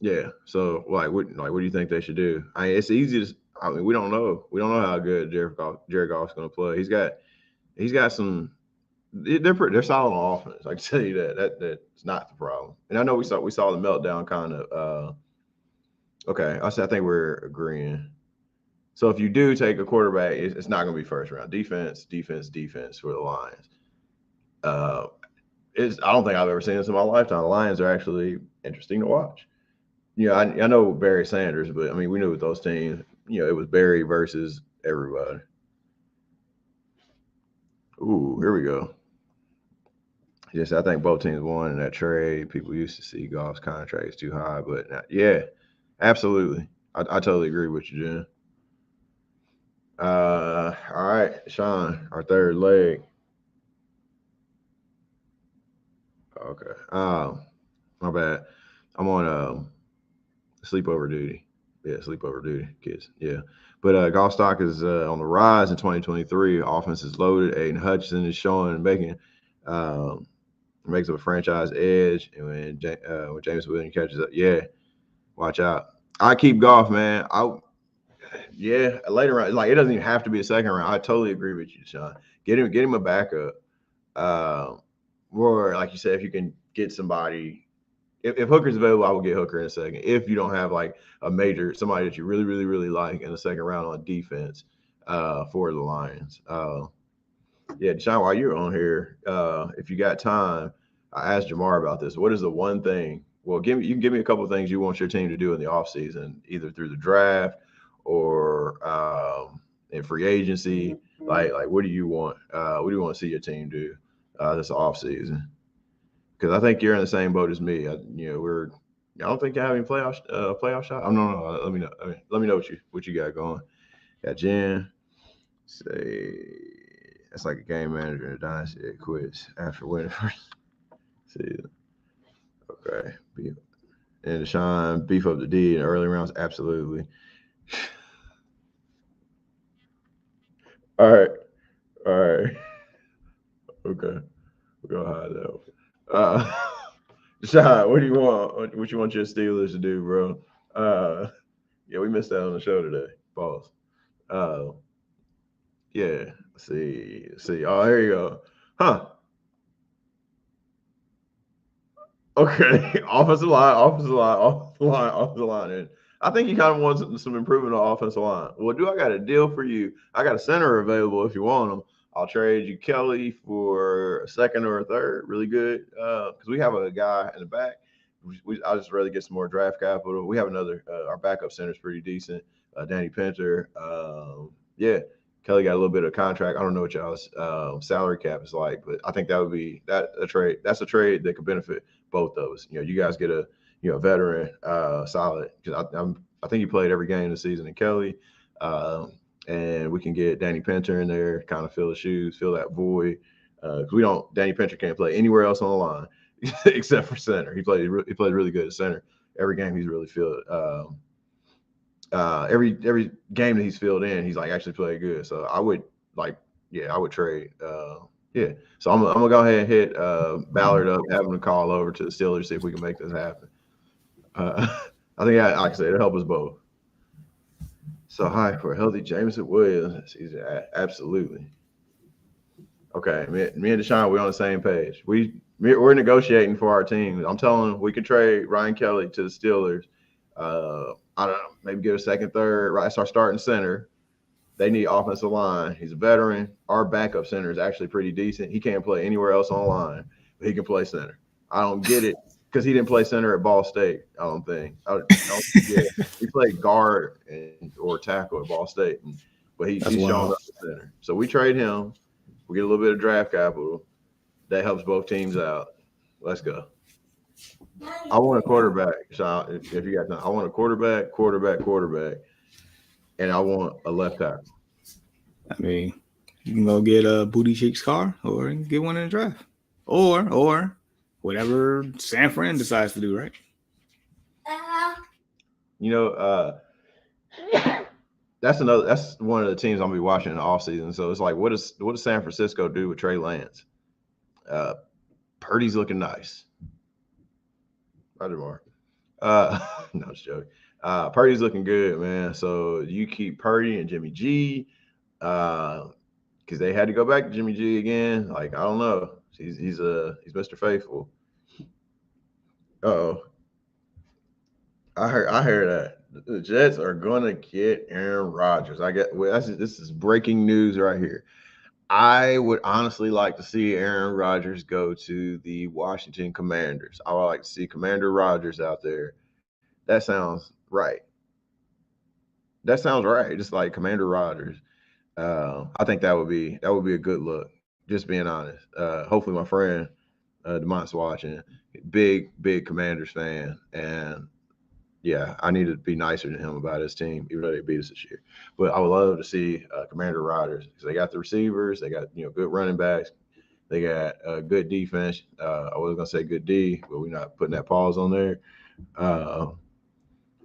yeah. So, what do you think they should do? It's easy to. I mean, we don't know. We don't know how good Jared Goff's going to play. He's got some. They're solid on offense. I can tell you that's not the problem. And I know we saw the meltdown kind of. Okay, I think we're agreeing. So if you do take a quarterback, it's not going to be first round. Defense, defense, defense for the Lions. Uh, I don't think I've ever seen this in my lifetime. The Lions are actually interesting to watch. I know Barry Sanders, but I mean we knew with those teams, it was Barry versus everybody. Ooh, here we go. Yes, I think both teams won in that trade. People used to see Goff's contract is too high, but yeah, absolutely. I totally agree with you, Jen. All right, Sean, our third leg. Okay. My bad. I'm on sleepover duty. Yeah, sleepover duty, kids. Yeah. But golf stock is on the rise in 2023. Offense is loaded. Aiden Hutchinson is showing making um, makes up a franchise edge. And when James Williams catches up, yeah, watch out. I keep golf, man. Yeah, later on, like it doesn't even have to be a second round. I totally agree with you, Sean. Get him a backup. Um, or like you said, if you can get somebody, if Hooker's available, I will get Hooker in a second. If you don't have like a major somebody that you really, really, really like in the second round on defense, for the Lions. Yeah, Deshaun, while you're on here, if you got time, I asked Jamar about this. What is the one thing? Well, you can give me a couple of things you want your team to do in the offseason, either through the draft or in free agency. Like what do you want? What do you want to see your team do this offseason? Because I think you're in the same boat as me. I don't think you have any playoff shot. I don't know. Let me know. Let me know what you got going. Got Jen. Say that's like a game manager in a dynasty that quits after winning first season. Okay. And Deshaun beef up the D in early rounds. Absolutely. All right. All right. Okay. We're gonna hide that one. Deshaun, what do you want? What you want your Steelers to do, bro? Yeah, we missed out on the show today. Pause. Uh, yeah. Let's see. Oh, there you go. Huh. Okay. Offensive line. And I think you kind of want some improvement on offensive line. Well, I got a deal for you? I got a center available if you want them. I'll trade you Kelly for a second or a third. Really good. Because we have a guy in the back. I'll just rather get some more draft capital. We have another. Our backup center is pretty decent. Danny Pinter. Yeah. Kelly got a little bit of contract. I don't know what y'all's salary cap is like, but I think that would be a trade. That's a trade that could benefit both of us. You guys get a veteran, solid. Because I think he played every game of the season in Kelly, and we can get Danny Pinter in there, kind of fill the shoes, fill that void. Because we don't. Danny Pinter can't play anywhere else on the line except for center. He played really good at center. Every game he's really filled. Every game that he's filled in, he's like actually played good. So I would I would trade. Yeah. So I'm gonna go ahead and hit Ballard up, have him to call over to the Steelers, see if we can make this happen. I think like I said, it'll help us both. So high for a healthy Jameson Williams. Absolutely. Okay, me and Deshaun, we're on the same page. We're negotiating for our team. I'm telling them we can trade Ryan Kelly to the Steelers. I don't know, maybe get a second, third. Right, that's our starting center. They need offensive line. He's a veteran. Our backup center is actually pretty decent. He can't play anywhere else on line, but he can play center. I don't get it because he didn't play center at Ball State. I don't think. I don't get it. He played guard or tackle at Ball State, but he's That's showing up wild. at center. So we trade him. We get a little bit of draft capital. That helps both teams out. Let's go. I want a quarterback, Sean. If you got time, I want a quarterback, and I want a left tackle. I mean, you can go get a Booty Cheeks car, or you can get one in the draft, or whatever San Fran decides to do. Right? You know, that's one of the teams I'm gonna be watching in the offseason. So it's like, what does San Francisco do with Trey Lance? Uh, Purdy's looking nice. Roger Moore. No, just joking. Purdy's looking good, man. So you keep Purdy and Jimmy G, because they had to go back to Jimmy G again. Like, I don't know. He's Mr. Faithful. Oh, I heard that the Jets are gonna get Aaron Rodgers. This is breaking news right here. I would honestly like to see Aaron Rodgers go to the Washington Commanders. I would like to see Commander Rodgers out there. That sounds right. That sounds right. Just like Commander Rodgers. I think that would be a good look. Just being honest. Hopefully, my friend Demont's watching. Big Commanders fan, and yeah, I need to be nicer to him about his team, even though they beat us this year. But I would love to see Commander Rodgers because they got the receivers, they got good running backs, they got good defense. I was gonna say good D, but we're not putting that pause on there. Uh,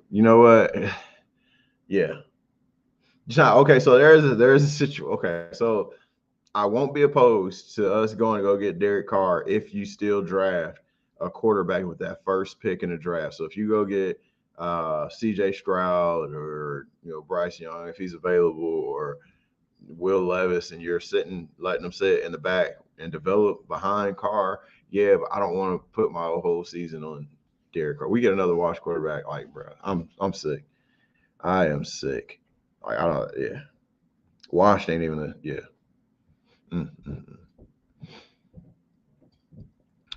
you know what? Yeah. Okay, so there's a situation. Okay, so I won't be opposed to us going to go get Derek Carr if you still draft a quarterback with that first pick in the draft. So if you go get C.J. Stroud or Bryce Young if he's available or Will Levis and you're letting them sit in the back and develop behind Carr, yeah, but I don't want to put my whole season on Derek Carr. We get another wash quarterback, like bro, I'm sick. I am sick. Like I don't, yeah. Wash ain't even yeah. Mm-mm.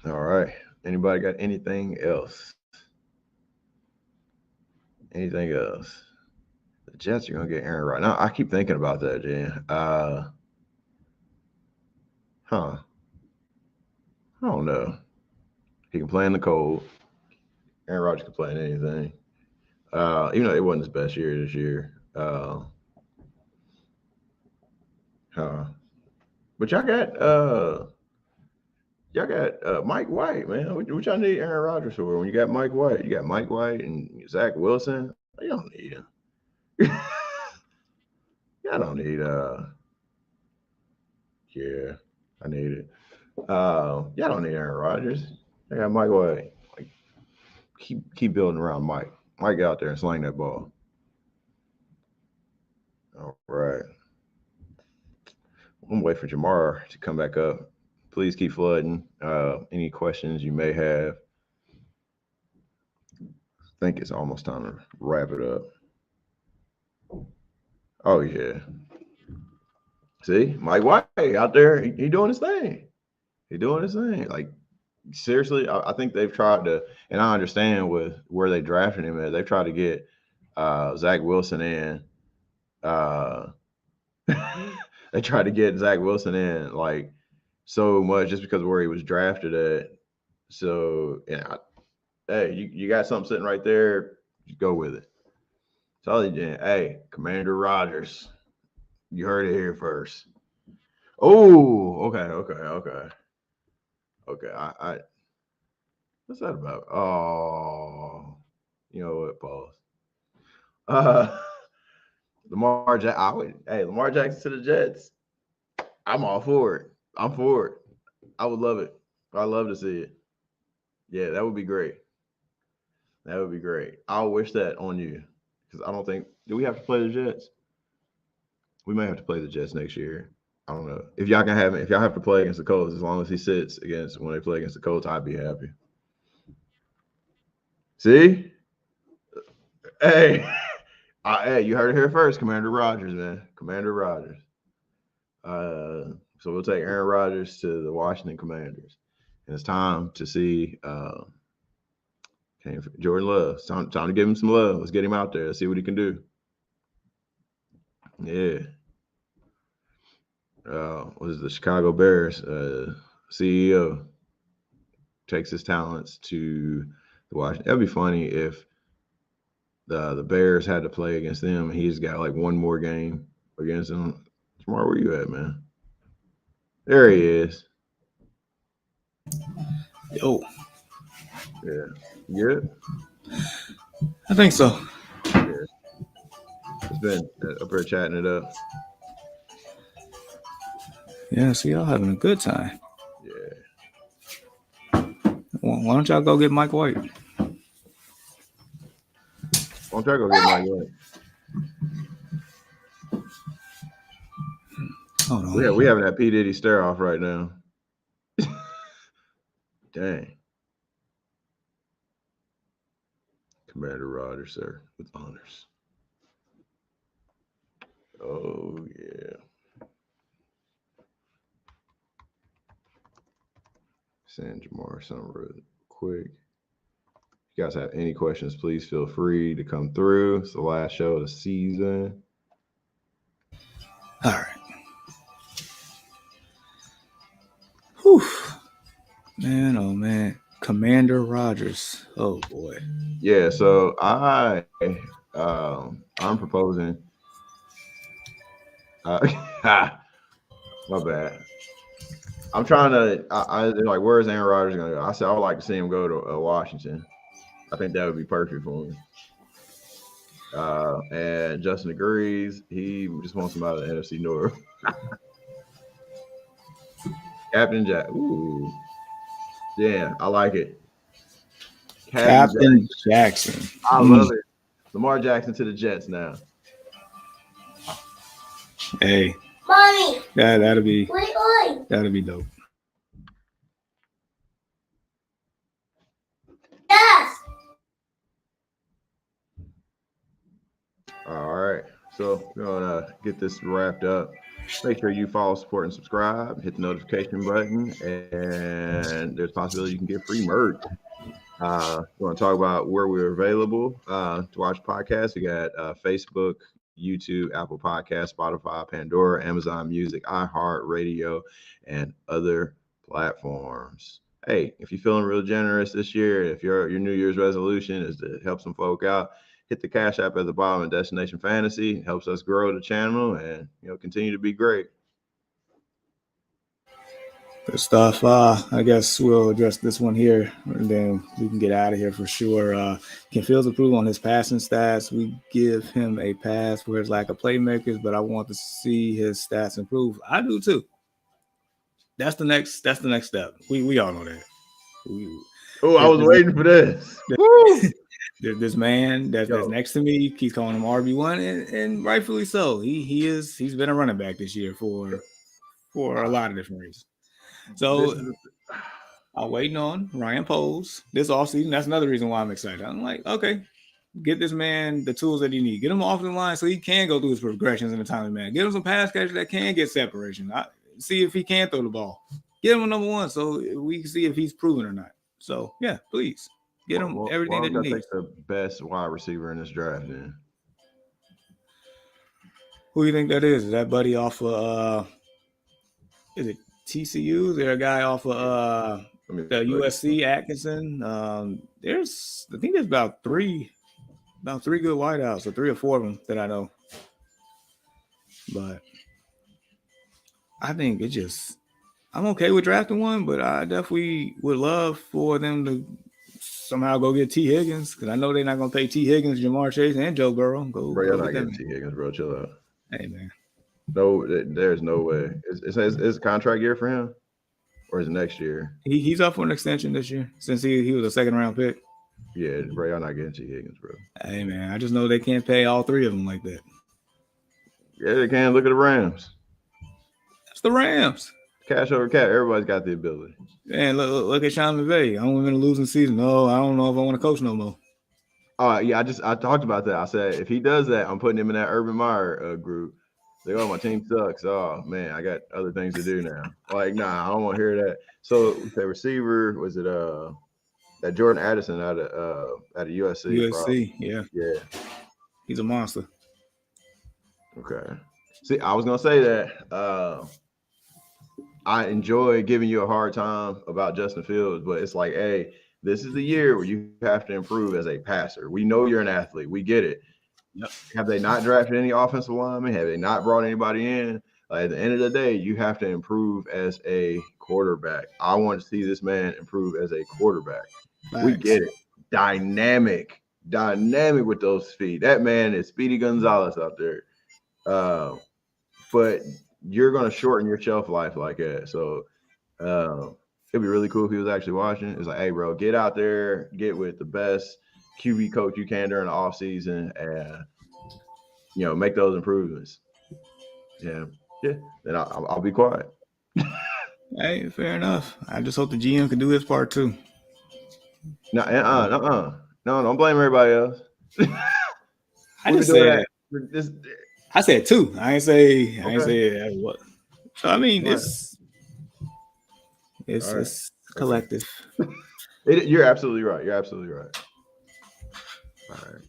All right. Anybody got anything else? Anything else? The Jets are gonna get Aaron Rodgers. Now I keep thinking about that, Jan. Huh? I don't know. He can play in the cold. Aaron Rodgers can play in anything. Even though it wasn't his best year this year. Huh? But y'all got Mike White, man. What y'all need Aaron Rodgers for? When you got Mike White, you got Mike White and Zach Wilson. You don't need him. Y'all don't need yeah, I need it. Y'all don't need Aaron Rodgers. I got Mike White. Like keep building around Mike. Mike get out there and sling that ball. All right. I'm waiting for Jamar to come back up. Please keep flooding. Any questions you may have. I think it's almost time to wrap it up. Oh yeah. See, Mike White out there, he doing his thing. He doing his thing. Like seriously, I think they've tried to, and I understand with where they drafted him at. They've tried to get Zach Wilson in. Uh, they tried to get Zach Wilson in like so much just because of where he was drafted at. So yeah, hey, you got something sitting right there. Just go with it. Tell you, hey, Commander Rogers, you heard it here first. Oh, okay. I what's that about? Oh, you know what? Pause. Uh, Lamar Jackson to the Jets. I'm all for it. I'm for it. I would love it. I love to see it. Yeah, that would be great. That would be great. I'll wish that on you because I don't think do we have to play the Jets? We may have to play the Jets next year. I don't know if y'all can have it. If y'all have to play against the Colts, as long as he sits against when they play against the Colts, I'd be happy. See, hey, hey, you heard it here first, Commander Rogers, man, Commander Rogers. So we'll take Aaron Rodgers to the Washington Commanders, and it's time to see Jordan Love. It's time to give him some love. Let's get him out there. Let's see what he can do. Yeah. What is the Chicago Bears CEO takes his talents to the Washington? That'd be funny if the Bears had to play against them and he's got like one more game against them. Smart, where you at, man? There he is. Yo. Yeah. Good? I think so. Yeah. It's been up here chatting it up. Yeah, see y'all having a good time. Yeah. Why don't y'all go get Mike White? Why don't y'all go get Mike White? Hold on. We having that P. Diddy stare off right now. Dang. Commander Rogers, sir, with honors. Oh, yeah. Send Jamar something real quick. If you guys have any questions, please feel free to come through. It's the last show of the season. All right. Whew. Man, oh man. Commander Rogers. Oh boy. Yeah, so I'm proposing. My bad. I'm trying to. They're like, where's Aaron Rodgers gonna go? I said I would like to see him go to Washington. I think that would be perfect for him. And Justin agrees. He just wants him out of the NFC North. Captain Jack. Ooh. Yeah, I like it. Captain Jackson. I love it. Lamar Jackson to the Jets now. Hey. Mommy. That'll be dope. Yes. All right. So we're gonna get this wrapped up. Make sure you follow, support, and subscribe. Hit the notification button, and there's a possibility you can get free merch. We want to talk about where we're available to watch podcasts. We got Facebook, YouTube, Apple Podcasts, Spotify, Pandora, Amazon Music, iHeartRadio, and other platforms. Hey, if you're feeling real generous this year, if your New Year's resolution is to help some folk out, hit the Cash App at the bottom of Destination Fantasy. It helps us grow the channel and continue to be great. Good stuff. I guess we'll address this one here, and then we can get out of here for sure. Can Fields improve on his passing stats? We give him a pass for his lack of playmakers, but I want to see his stats improve. I do too. That's the next step. We all know that. I was waiting for this. This man that's next to me keeps calling him RB1, and rightfully so. He's been a running back this year for a lot of different reasons. So I'm waiting on Ryan Poles this offseason. That's another reason why I'm excited. I'm like, okay, get this man the tools that he needs. Get him off the line so he can go through his progressions in a timely manner. Get him some pass catchers that can get separation. See if he can throw the ball. Get him a number one so we can see if he's proven or not. So, yeah, please. Get him everything that he needs. Take the best wide receiver in this draft then? Who do you think that is? Is that buddy off of is it TCU? Is there a guy off of the USC Atkinson? I think there's about three good wideouts, or 3 or 4 of them that I know. But I think I'm okay with drafting one, but I definitely would love for them to somehow go get T. Higgins, because I know they're not going to pay T. Higgins, Jamar Chase, and Joe Burrow. Bro, you're not getting T. Higgins, bro. Chill out. Hey, man. No, there's no way. Is a contract year for him, or is it next year? He's up for an extension this year since he was a second-round pick. Yeah, bro, y'all not getting T. Higgins, bro. Hey man, I just know they can't pay all three of them like that. Yeah, they can. Look at the Rams. That's the Rams. Cash over cap. Everybody's got the ability. Man, look at Sean McVay. I'm in a losing season. No, I don't know if I want to coach no more. Oh yeah, I talked about that. I said if he does that, I'm putting him in that Urban Meyer group. Like, oh, my team sucks. Oh man, I got other things to do now. Like, nah, I don't want to hear that. So the receiver was it that Jordan Addison out of USC, probably. USC, yeah, Yeah. he's a monster. Okay. See, I was gonna say that I enjoy giving you a hard time about Justin Fields, but it's like, hey, this is the year where you have to improve as a passer. We know you're an athlete. We get it. Yep. Have they not drafted any offensive linemen? Have they not brought anybody in? Like, at the end of the day, you have to improve as a quarterback. I want to see this man improve as a quarterback. Facts. We get it. Dynamic with those feet. That man is Speedy Gonzalez out there. But you're going to shorten your shelf life like that. So it'd be really cool if he was actually watching. It's like, hey, bro, get out there, get with the best QB coach you can during the offseason and, make those improvements. Yeah. Then I'll be quiet. Hey, fair enough. I just hope the GM can do his part too. No, don't blame everybody else. I just said I said two. I ain't say what. So I mean, it's collective. You're absolutely right. All right.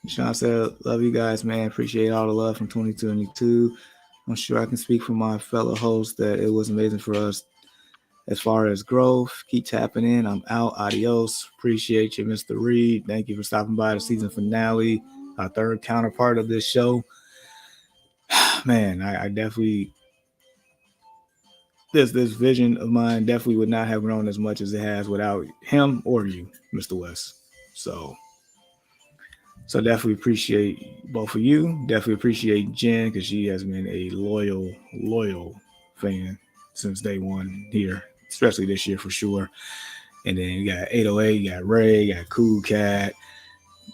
Sean said, "Love you guys, man. Appreciate all the love from 2022. I'm sure I can speak for my fellow hosts that it was amazing for us as far as growth. Keep tapping in. I'm out. Adios. Appreciate you, Mr. Reed. Thank you for stopping by the season finale, our third counterpart of this show. Man, I definitely this vision of mine definitely would not have grown as much as it has without him or you, Mr. West. So definitely appreciate both of you. Definitely appreciate Jen because she has been a loyal fan since day one here, especially this year for sure. And then you got 808, you got Ray, you got Cool Cat,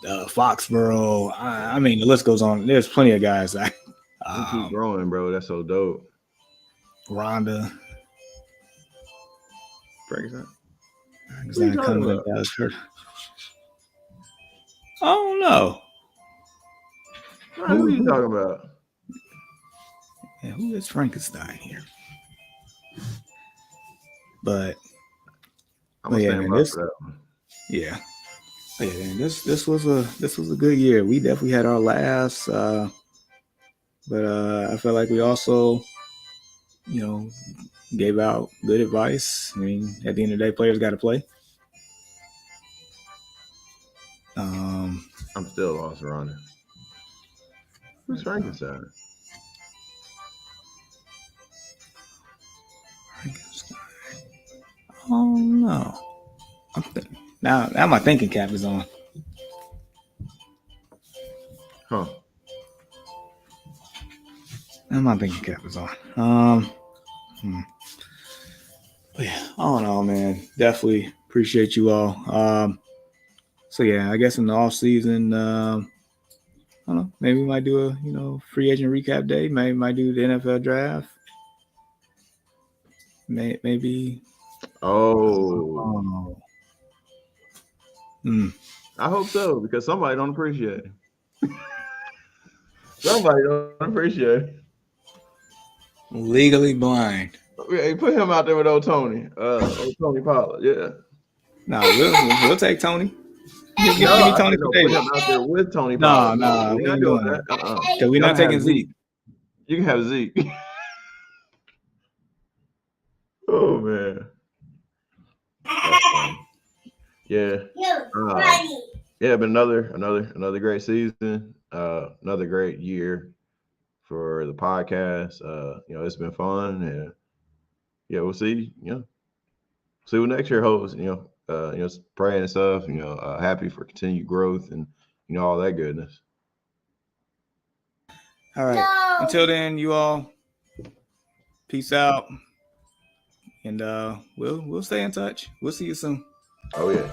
Foxborough. I mean, the list goes on. There's plenty of guys. You keep growing, bro. That's so dope. Rhonda. Frankenstein. Oh no. Who are you talking about? Yeah, who is Frankenstein here? But I'm gonna stand by for that one. Yeah. Yeah, man, this was a good year. We definitely had our laughs, but I felt like we also, gave out good advice. I mean, at the end of the day, players got to play. I'm still lost, Rhonda. Who's Frankenstein? Oh no! Now my thinking cap is on. Huh? Now my thinking cap is on. But yeah, all in all, man, definitely appreciate you all. So yeah, I guess in the off season, I don't know, maybe we might do a free agent recap day. Maybe might do the NFL draft. Maybe. Oh. I hope so because somebody don't appreciate it. Somebody don't appreciate it. Legally blind. Hey, put him out there with old Tony. Old Tony Pollard. Yeah. No, we'll take Tony. Give me Tony for Put him out there with Tony Pollard. No, we're not doing that. Because we're not taking Zeke. You can have Zeke. Oh man. Yeah. Yeah, but another great season. Another great year for the podcast. It's been fun, and we'll see. See what next year holds. Praying and stuff. Happy for continued growth and all that goodness. All right. No. Until then, you all, peace out, and we'll stay in touch. We'll see you soon. Oh yeah.